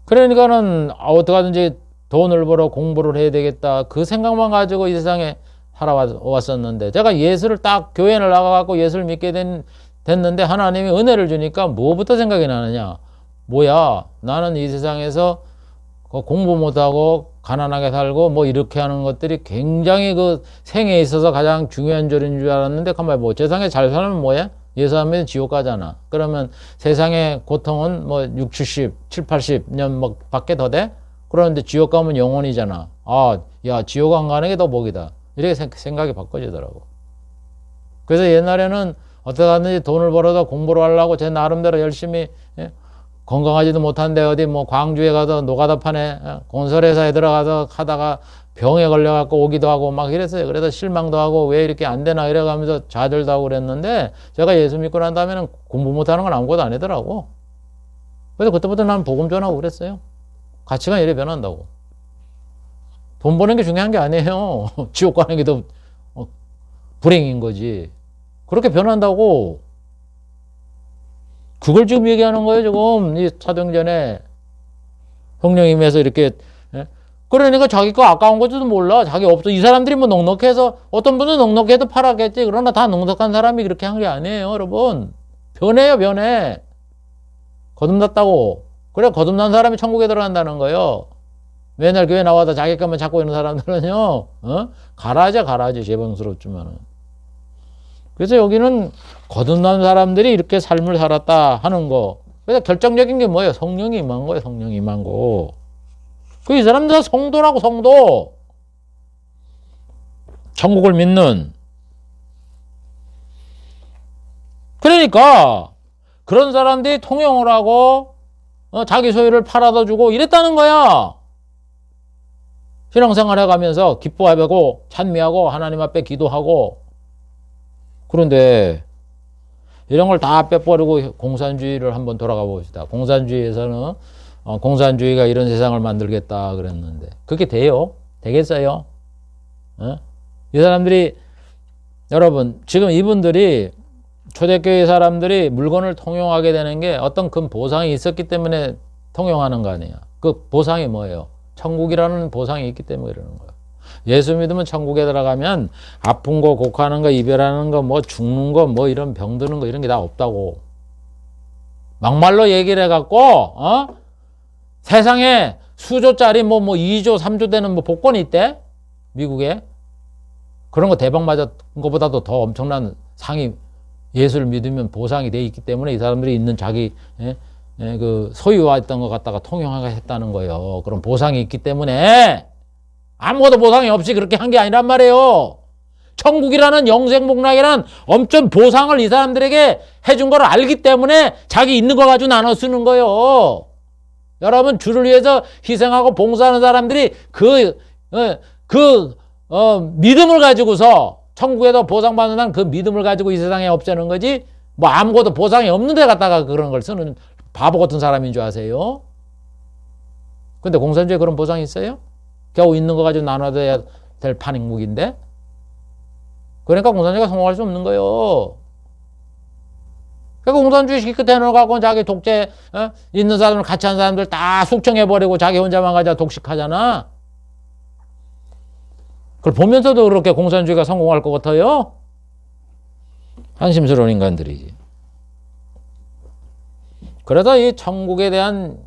그러니까는 어떡하든지 돈을 벌어 공부를 해야 되겠다. 그 생각만 가지고 이 세상에 살아왔었는데 제가 예수를 딱 교회를 나가갖고 예수를 믿게 됐는데 하나님이 은혜를 주니까 뭐부터 생각이 나느냐. 뭐야 나는 이 세상에서 공부 못하고 가난하게 살고 뭐 이렇게 하는 것들이 굉장히 그 생에 있어서 가장 중요한 절인 줄 알았는데 가만히 뭐 세상에 잘 살면 뭐야? 예수 안 믿으면 지옥 가잖아. 그러면 세상의 고통은 뭐 6, 70, 7, 80년 뭐 밖에 더 돼? 그러는데 지옥 가면 영원이잖아. 야 지옥 안 가는 게 더 복이다. 이렇게 생각이 바꿔지더라고. 그래서 옛날에는 어떻게 하든지 돈을 벌어서 공부를 하려고 제 나름대로 열심히 건강하지도 못한데 어디 뭐 광주에 가서 노가다판에 건설회사에 들어가서 하다가 병에 걸려갖고 오기도 하고 막 이랬어요. 그래서 실망도 하고 왜 이렇게 안 되나 이래가면서 좌절도 하고 그랬는데 제가 예수 믿고 난 다음에는 공부 못하는 건 아무것도 아니더라고. 그래서 그때부터 난 복음 전하고 그랬어요. 가치가 이래 변한다고. 돈 버는 게 중요한 게 아니에요. 지옥 가는 게 더 불행인 거지. 그렇게 변한다고. 그걸 지금 얘기하는 거예요, 지금. 이 사도행전에. 성령님에서 이렇게. 그러니까 자기 거 아까운 것도 몰라. 자기 없어. 이 사람들이 뭐 넉넉해서, 어떤 분은 넉넉해도 팔았겠지. 그러나 다 넉넉한 사람이 그렇게 한 게 아니에요, 여러분. 변해요, 변해. 거듭났다고. 그래, 거듭난 사람이 천국에 들어간다는 거예요. 맨날 교회 나와서 자기 것만 찾고 있는 사람들은요, 가라지, 죄방스럽지만은. 그래서 여기는 거듭난 사람들이 이렇게 삶을 살았다 하는 거. 그래서 결정적인 게 뭐예요? 성령이 임한 거예요. 성령이 임한 거. 이 사람들 다 성도라고, 성도. 천국을 믿는. 그러니까 그런 사람들이 통용을 하고 자기 소유를 팔아다 주고 이랬다는 거야. 신앙생활 해가면서 기뻐하고 찬미하고 하나님 앞에 기도하고. 그런데 이런 걸 다 빼버리고 공산주의를 한번 돌아가 봅시다. 공산주의에서는 공산주의가 이런 세상을 만들겠다 그랬는데 그게 돼요? 되겠어요? 어? 이 사람들이, 여러분 지금 이분들이 초대교회 사람들이 물건을 통용하게 되는 게 어떤 큰 보상이 있었기 때문에 통용하는 거 아니에요. 그 보상이 뭐예요? 천국이라는 보상이 있기 때문에 그러는 거예요. 예수 믿으면 천국에 들어가면 아픈 거, 곡하는 거, 이별하는 거, 뭐 죽는 거, 뭐 이런 병 드는 거 이런 게 다 없다고. 막말로 얘기를 해갖고 세상에 수조짜리 뭐 2조, 3조 되는 뭐 복권이 있대? 미국에. 그런 거 대박 맞은 것보다도 더 엄청난 상이 예수를 믿으면 보상이 돼 있기 때문에 이 사람들이 있는 자기 그 소유화했던 것 갖다가 통용하게 했다는 거예요. 그런 보상이 있기 때문에 아무것도 보상이 없이 그렇게 한 게 아니란 말이에요. 천국이라는 영생복락이라는 엄청 보상을 이 사람들에게 해준 걸 알기 때문에 자기 있는 거 가지고 나눠 쓰는 거예요. 여러분 주를 위해서 희생하고 봉사하는 사람들이 믿음을 가지고서 천국에도 보상받는다는 그 믿음을 가지고 이 세상에 없애는 거지, 뭐 아무것도 보상이 없는 데 갖다가 그런 걸 쓰는 바보 같은 사람인 줄 아세요? 근데 공산주의에 그런 보상이 있어요? 겨우 있는 거 가지고 나눠야 될 판행묵인데? 그러니까 공산주의가 성공할 수 없는 거예요. 그러니까 공산주의 기껏 해놓고 자기 독재 있는 사람들, 같이 한 사람들 다 숙청해버리고 자기 혼자만 가자 독식하잖아. 그걸 보면서도 그렇게 공산주의가 성공할 것 같아요? 한심스러운 인간들이지. 그래서 이 천국에 대한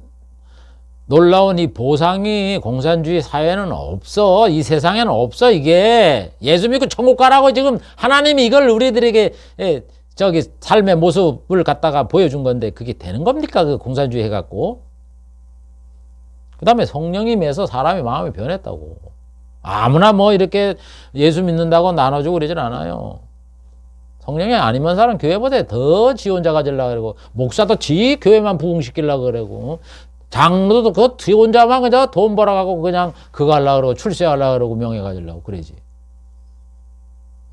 놀라운 이 보상이 공산주의 사회는 없어. 이 세상에는 없어. 이게 예수 믿고 천국 가라고 지금 하나님이 이걸 우리들에게 삶의 모습을 갖다가 보여준 건데 그게 되는 겁니까? 그 공산주의 해갖고. 그 다음에 성령이 임해서 사람의 마음이 변했다고. 아무나 뭐 이렇게 예수 믿는다고 나눠주고 그러진 않아요. 성령이 아니면 사람 교회보다 더 지 혼자 가지려고 그러고, 목사도 지 교회만 부흥시키려고 그러고, 장로도 지 혼자만 그냥 돈 벌어가고 그냥 그거 하려고 그러고, 출세하려고 그러고, 명예 가지려고 그러지.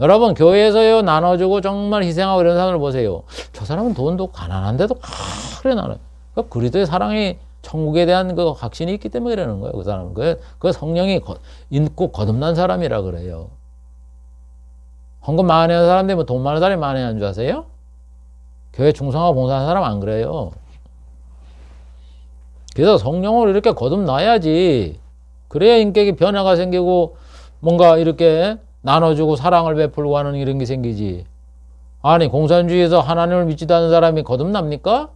여러분, 교회에서요, 나눠주고 정말 희생하고 이런 사람을 보세요. 저 사람은 돈도 가난한데도 그래 나눠. 그리스도의 사랑이 천국에 대한 그 확신이 있기 때문에 그러는 거예요. 그 사람은. 그 성령이 있고 거듭난 사람이라 그래요. 헌금 많이 하는 사람들이 뭐 돈 많은 사람이 많이 하는 줄 아세요? 교회 충성하고 봉사하는 사람 안 그래요. 그래서 성령을 이렇게 거듭나야지. 그래야 인격이 변화가 생기고 뭔가 이렇게 나눠주고 사랑을 베풀고 하는 이런 게 생기지. 아니 공산주의에서 하나님을 믿지도 않는 사람이 거듭납니까?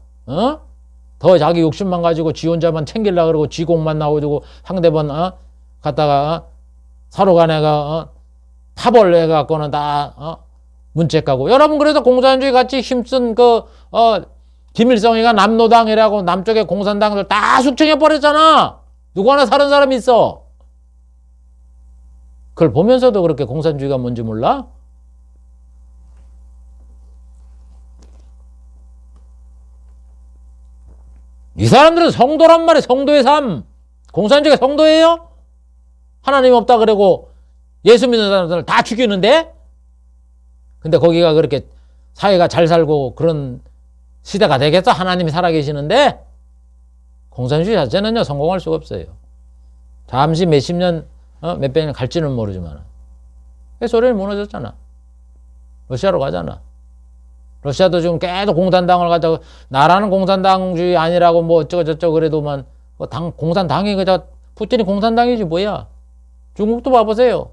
더 자기 욕심만 가지고 지 혼자만 챙기려고 그러고 지공만 나오고 상대방 갖다가 서로 간에가 파벌 해갖고는 다 문책하고. 여러분 그래서 공산주의 같이 힘쓴 김일성이가 남노당이라고 남쪽의 공산당들 다 숙청해버렸잖아. 누구 하나 사는 사람이 있어? 그걸 보면서도 그렇게 공산주의가 뭔지 몰라? 이 사람들은 성도란 말이야. 성도의 삶. 공산주의가 성도예요? 하나님 없다 그러고 예수 믿는 사람들을 다 죽이는데? 근데 거기가 그렇게 사회가 잘 살고 그런 시대가 되겠어? 하나님이 살아계시는데? 공산주의 자체는요, 성공할 수가 없어요. 잠시 몇십 년, 몇백 년 갈지는 모르지만. 소련이 무너졌잖아. 러시아로 가잖아. 러시아도 지금 계속 공산당을 가자고, 나라는 공산당주의 아니라고 뭐 어쩌고저쩌고 그래도만, 공산당이 푸틴이 공산당이지 뭐야. 중국도 봐보세요.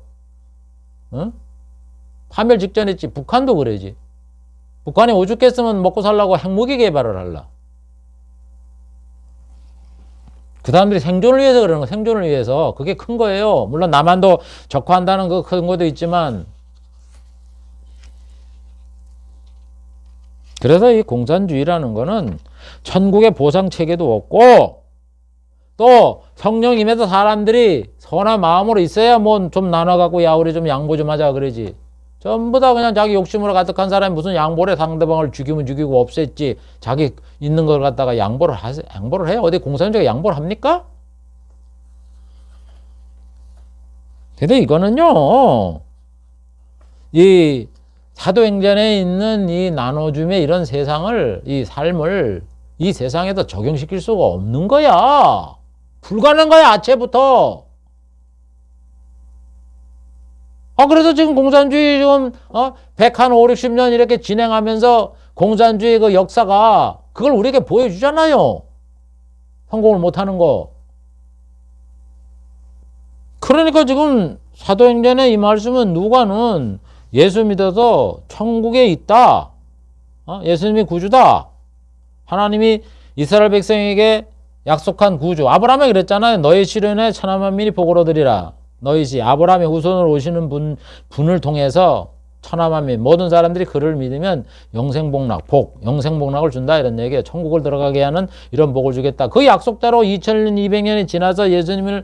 파멸 직전했지. 북한도 그러지. 북한이 오죽했으면 먹고 살라고 핵무기 개발을 할라. 그 사람들이 생존을 위해서 그러는 거, 생존을 위해서. 그게 큰 거예요. 물론 남한도 적화한다는 그 큰 것도 있지만. 그래서 이 공산주의라는 거는 천국의 보상 체계도 없고, 또 성령 임해서 사람들이 선한 마음으로 있어야 뭐 좀 나눠갖고 야 우리 좀 양보 좀 하자 그러지. 전부 다 그냥 자기 욕심으로 가득한 사람이 무슨 양보를 해. 상대방을 죽이면 죽이고 없앴지. 자기 있는 걸 갖다가 양보를 해? 어디 공산주의가 양보를 합니까? 근데 이거는요, 이 사도행전에 있는 이 나눠줌의 이런 세상을, 이 삶을 이 세상에다 적용시킬 수가 없는 거야. 불가능한 거야, 아체부터. 그래서 지금 공산주의 지금, 105, 60년 이렇게 진행하면서 공산주의 그 역사가 그걸 우리에게 보여주잖아요. 성공을 못하는 거. 그러니까 지금 사도행전의 이 말씀은 누가는 예수 믿어서 천국에 있다. 예수님이 구주다. 하나님이 이스라엘 백성에게 약속한 구주. 아브라함이 그랬잖아요. 너희 시련에 천하 만민이 복을 얻으리라. 너희지. 아브라함의 후손으로 오시는 분을 통해서 천하 만민 모든 사람들이 그를 믿으면 영생복락, 영생복락을 준다 이런 얘기예요. 천국을 들어가게 하는 이런 복을 주겠다. 그 약속대로 2200년이 지나서 예수님을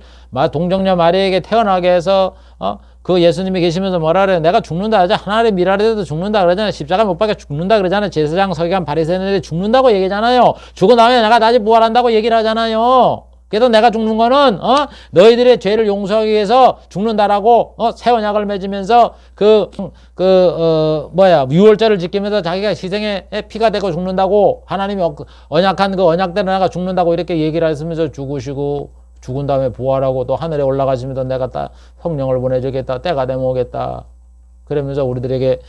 동정녀 마리아에게 태어나게 해서 그 예수님이 계시면서 뭐라 그래요? 내가 죽는다 하자. 하나님의 미랄에도 죽는다 그러잖아요. 십자가 못 박혀 죽는다 그러잖아요. 제사장 서기관 바리새인들이 죽는다고 얘기하잖아요. 죽은 다음에 내가 다시 부활한다고 얘기를 하잖아요. 그래서 내가 죽는 거는 너희들의 죄를 용서하기 위해서 죽는다라고 새 언약을 맺으면서 유월절을 지키면서 자기가 희생의 피가 되고 죽는다고 하나님이 언약한 그 언약대로 내가 죽는다고 이렇게 얘기를 했으면서 죽으시고 죽은 다음에 부활하고 또 하늘에 올라가시면서 내가 성령을 보내주겠다. 때가 되면 오겠다. 그러면서 우리들에게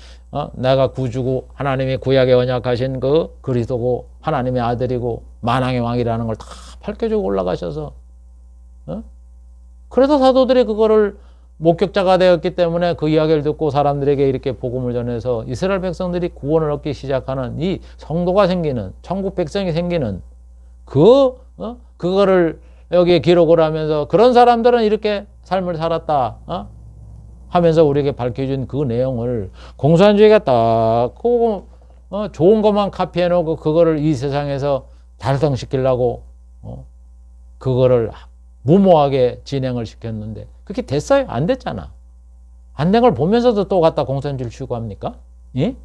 내가 구주고 하나님의 구약에 언약하신 그 그리스도고 하나님의 아들이고 만왕의 왕이라는 걸 다 밝혀주고 올라가셔서 그래서 사도들이 그거를 목격자가 되었기 때문에 그 이야기를 듣고 사람들에게 이렇게 복음을 전해서 이스라엘 백성들이 구원을 얻기 시작하는 이 성도가 생기는 천국 백성이 생기는 그거를 여기에 기록을 하면서 그런 사람들은 이렇게 삶을 살았다 하면서 우리에게 밝혀준 그 내용을 공산주의가 딱 좋은 것만 카피해놓고 그거를 이 세상에서 달성시키려고 그거를 무모하게 진행을 시켰는데 그게 됐어요? 안 됐잖아. 안 된 걸 보면서도 또 갖다 공산주의를 추구합니까? 예?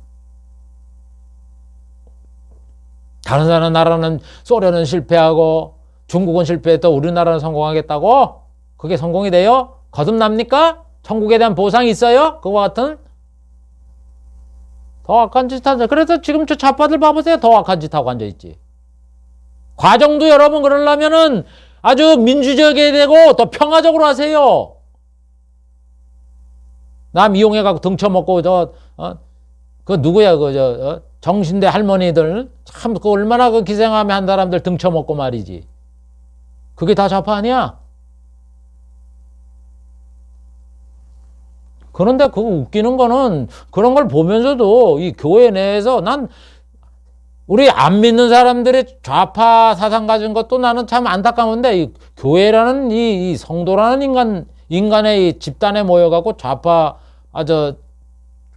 다른 나라는 소련은 실패하고 중국은 실패해도 우리나라는 성공하겠다고? 그게 성공이 돼요? 거듭납니까? 천국에 대한 보상이 있어요? 그와 같은? 더 악한 짓 하죠. 그래서 지금 저 좌파들 봐보세요. 더 악한 짓 하고 앉아있지. 과정도 여러분 그러려면은 아주 민주적이게 되고 더 평화적으로 하세요. 남 이용해갖고 등쳐먹고 그 누구야 정신대 할머니들 참 그 얼마나 그 기생하며 한 사람들 등쳐먹고 말이지. 그게 다 좌파 아니야? 그런데 그거 웃기는 거는 그런 걸 보면서도 이 교회 내에서 우리 안 믿는 사람들의 좌파 사상 가진 것도 나는 참 안타까운데 이 교회라는 이 성도라는 인간의 이 집단에 모여갖고 좌파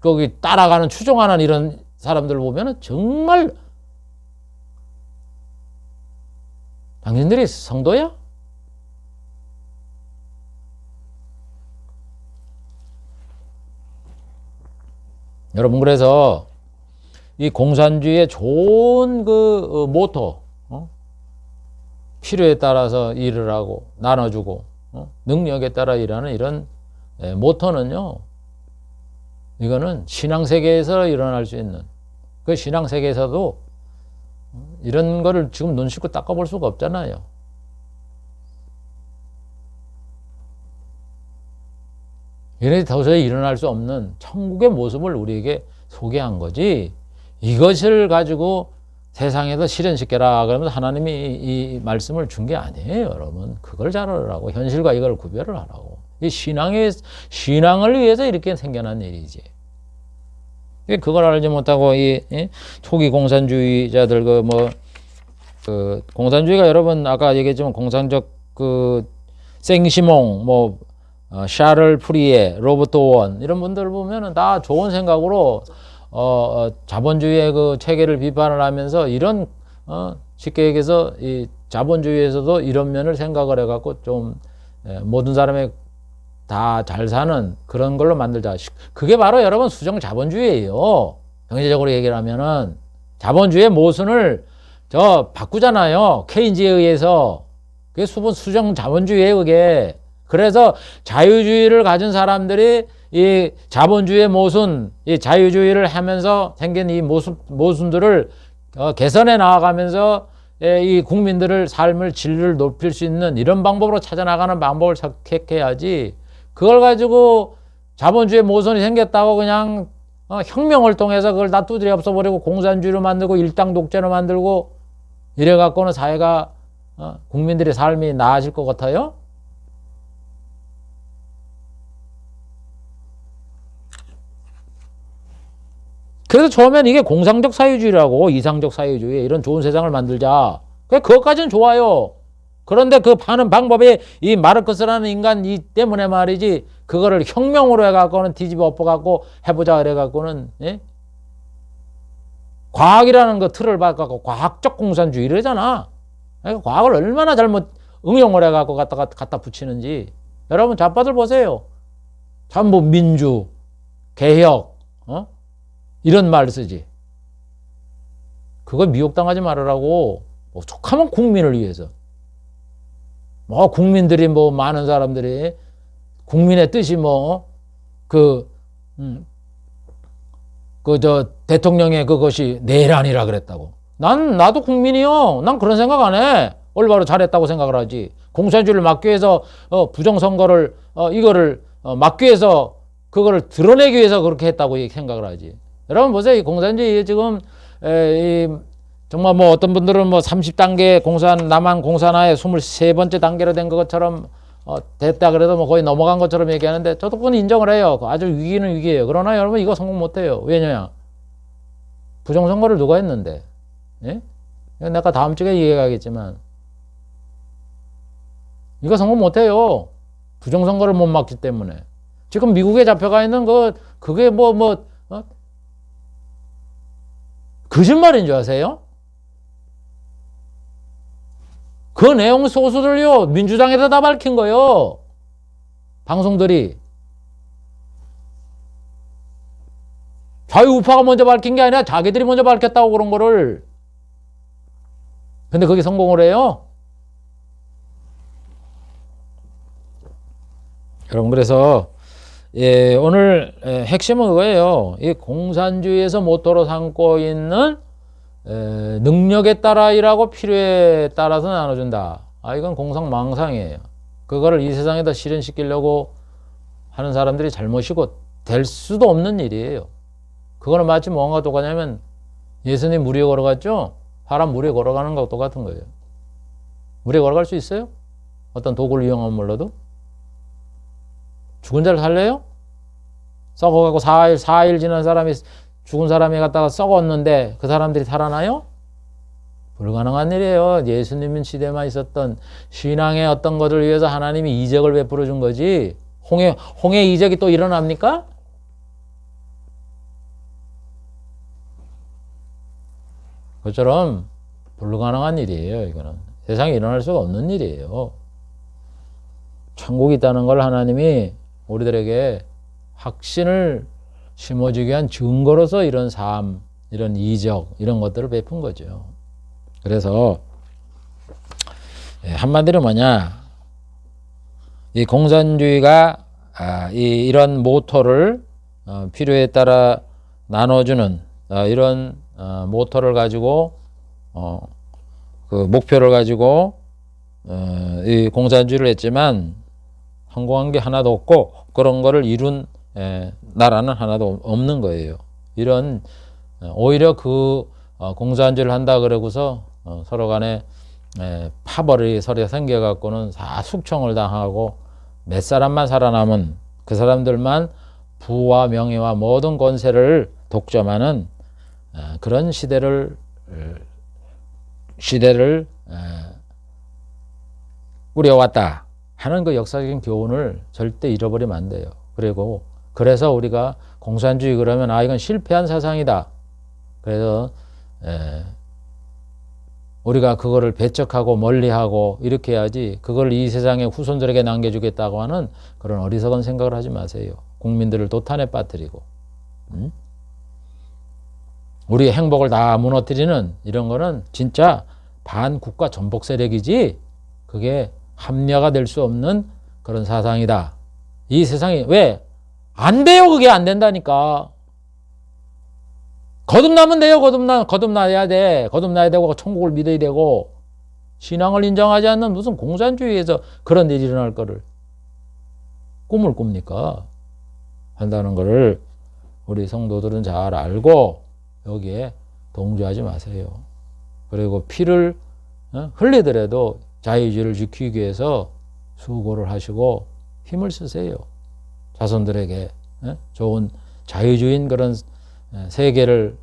거기 따라가는 추종하는 이런 사람들 보면은 정말 당신들이 성도야? 여러분 그래서 이 공산주의의 좋은 그 모토 필요에 따라서 일을 하고 나눠주고 능력에 따라 일하는 이런 모토는요 이거는 신앙세계에서 일어날 수 있는 그 신앙세계에서도 이런 거를 지금 눈 씻고 닦아볼 수가 없잖아요. 이런 도저히 일어날 수 없는 천국의 모습을 우리에게 소개한 거지 이것을 가지고 세상에서 실현시켜라 그러면서 하나님이 이 말씀을 준 게 아니에요. 여러분 그걸 잘 알으라고 현실과 이걸 구별을 하라고 이 신앙을 위해서 이렇게 생겨난 일이지. 그걸 알지 못하고 이 초기 공산주의자들 공산주의가 여러분 아까 얘기했지만 공산적 생시몽 샤를 프리에 로버트 오원 이런 분들 보면은 다 좋은 생각으로 자본주의의 그 체계를 비판을 하면서 이런 쉽게 얘기해서 이 자본주의에서도 이런 면을 생각을 해갖고 좀 모든 사람이 다 잘 사는 그런 걸로 만들자. 그게 바로 여러분 수정 자본주의예요. 경제적으로 얘기를 하면은 자본주의의 모순을 바꾸잖아요. 케인즈에 의해서 그게 수정 자본주의예요. 그게 그래서 자유주의를 가진 사람들이 이 자본주의의 모순, 이 자유주의를 하면서 생긴 이 모순들을 개선해 나아가면서 이 국민들을 삶을 질을 높일 수 있는 이런 방법으로 찾아나가는 방법을 택해야지, 그걸 가지고 자본주의 모순이 생겼다고 그냥 혁명을 통해서 그걸 다 두드려 없애버리고 공산주의로 만들고 일당 독재로 만들고 이래 갖고는 사회가 국민들의 삶이 나아질 것 같아요? 그래서 처음엔 이게 공상적 사회주의라고, 이상적 사회주의, 이런 좋은 세상을 만들자. 그것까지는 좋아요. 그런데 그 파는 방법이 이 마르크스라는 인간 이 때문에 말이지, 그거를 혁명으로 해갖고는 뒤집어 엎어갖고 해보자 그래갖고는, 예? 과학이라는 거 틀을 바꿔갖고 과학적 공산주의 이러잖아. 과학을 얼마나 잘못 응용을 해갖고 갖다 붙이는지. 여러분 좌파들 보세요. 참 뭐 민주, 개혁, 이런 말 쓰지. 그거 미혹당하지 말으라고. 뭐 족하면 국민을 위해서. 뭐 국민들이 뭐 많은 사람들이 국민의 뜻이 대통령의 그것이 내란이라 그랬다고. 나도 국민이요. 난 그런 생각 안 해. 올바로 잘했다고 생각을 하지. 공산주의를 막기 위해서 부정선거를 이거를 막기 위해서 그거를 드러내기 위해서 그렇게 했다고 생각을 하지. 여러분 보세요. 이 공산주의 지금 정말 뭐 어떤 분들은 뭐 30단계 남한 공산화의 23번째 단계로 된 것처럼 됐다 그래도 뭐 거의 넘어간 것처럼 얘기하는데, 저도 그건 인정을 해요. 아주 위기는 위기예요. 그러나 여러분 이거 성공 못해요. 왜냐? 부정선거를 누가 했는데? 예? 내가 다음 주에 얘기하겠지만 이거 성공 못해요. 부정선거를 못 막기 때문에. 지금 미국에 잡혀가 있는 그게 거짓말인 줄 아세요? 그 내용 소수들요, 민주당에서 다 밝힌 거요. 방송들이. 자유우파가 먼저 밝힌 게 아니라 자기들이 먼저 밝혔다고 그런 거를. 근데 그게 성공을 해요? 여러분, 그래서 오늘 핵심은 그거예요. 이 공산주의에서 모토로 삼고 있는 능력에 따라 일하고 필요에 따라서 나눠준다. 이건 공상망상이에요. 그거를 이 세상에다 실현시키려고 하는 사람들이 잘못이고 될 수도 없는 일이에요. 그거는 마치 뭔가 똑같냐면, 예수님 물 위에 걸어갔죠? 사람 물 위에 걸어가는 거하고 똑같은 거예요. 물 위에 걸어갈 수 있어요? 어떤 도구를 이용하면 몰라도? 죽은 자를 살려요? 썩어가고 4일 지난 사람이, 죽은 사람이 갖다가 썩었는데 그 사람들이 살아나요? 불가능한 일이에요. 예수님 시대만 있었던 신앙의 어떤 것을 위해서 하나님이 이적을 베풀어 준 거지. 홍해 이적이 또 일어납니까? 그것처럼 불가능한 일이에요. 이거는 세상에 일어날 수가 없는 일이에요. 천국이 있다는 걸 하나님이 우리들에게 확신을 심어주기 위한 증거로서 이런 삶, 이런 이적, 이런 것들을 베푼 거죠. 그래서 한마디로 뭐냐, 이 공산주의가 이런 모토를 필요에 따라 나눠주는 이런 모토를 가지고 그 목표를 가지고 이 공산주의를 했지만 성공한 게 하나도 없고, 그런 거를 이룬 나라는 하나도 없는 거예요. 이런 오히려 그 공산주의를 한다 그러고서 서로 간에 파벌이 서로 생겨갖고는 다 숙청을 당하고 몇 사람만 살아남은, 그 사람들만 부와 명예와 모든 권세를 독점하는 그런 시대를 꾸려왔다 하는 그 역사적인 교훈을 절대 잃어버리면 안 돼요. 그래서 우리가 공산주의 그러면 이건 실패한 사상이다. 그래서 우리가 그거를 배척하고 멀리하고 이렇게 해야지, 그걸 이 세상의 후손들에게 남겨주겠다고 하는 그런 어리석은 생각을 하지 마세요. 국민들을 도탄에 빠뜨리고 우리의 행복을 다 무너뜨리는 이런 거는 진짜 반국가 전복 세력이지, 그게 합리화가 될 수 없는 그런 사상이다. 이 세상이 왜? 안 돼요. 그게 안 된다니까. 거듭나면 돼요. 거듭나야 돼. 거듭나야 되고 천국을 믿어야 되고 신앙을 인정하지 않는 무슨 공산주의에서 그런 일이 일어날 거를 꿈을 꿉니까? 한다는 거를 우리 성도들은 잘 알고 여기에 동조하지 마세요. 그리고 피를 흘리더라도 자유주의를 지키기 위해서 수고를 하시고 힘을 쓰세요. 자손들에게 좋은 자유주의인 그런 세계를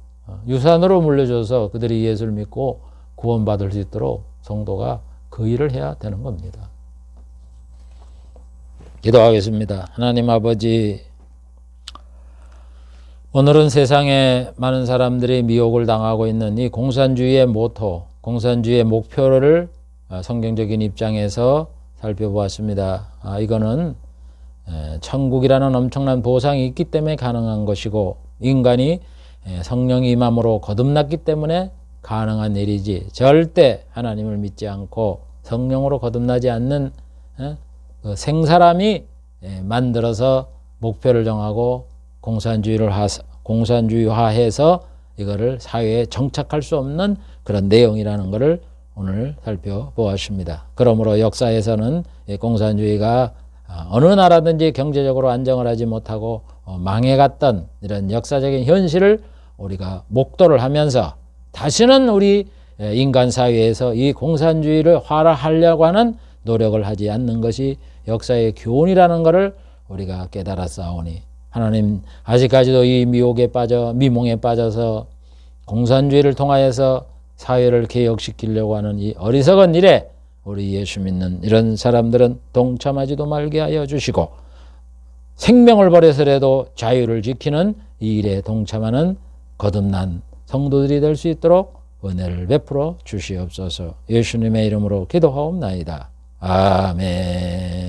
유산으로 물려줘서 그들이 예수를 믿고 구원받을 수 있도록 성도가 그 일을 해야 되는 겁니다. 기도하겠습니다. 하나님 아버지, 오늘은 세상에 많은 사람들이 미혹을 당하고 있는 이 공산주의의 모토, 공산주의의 목표를 성경적인 입장에서 살펴보았습니다. 이거는 천국이라는 엄청난 보상이 있기 때문에 가능한 것이고 인간이 성령이 임함으로 거듭났기 때문에 가능한 일이지 절대 하나님을 믿지 않고 성령으로 거듭나지 않는 그 생사람이 만들어서 목표를 정하고 공산주의화해서 이거를 사회에 정착할 수 없는 그런 내용이라는 것을 오늘 살펴보았습니다. 그러므로 역사에서는 공산주의가 어느 나라든지 경제적으로 안정을 하지 못하고 망해갔던 이런 역사적인 현실을 우리가 목도를 하면서 다시는 우리 인간 사회에서 이 공산주의를 활화하려고 하는 노력을 하지 않는 것이 역사의 교훈이라는 것을 우리가 깨달았사오니 하나님 아직까지도 이 미몽에 빠져서 공산주의를 통하여서 사회를 개혁시키려고 하는 이 어리석은 일에 우리 예수 믿는 이런 사람들은 동참하지도 말게 하여 주시고 생명을 버려서라도 자유를 지키는 이 일에 동참하는 거듭난 성도들이 될 수 있도록 은혜를 베풀어 주시옵소서. 예수님의 이름으로 기도하옵나이다. 아멘.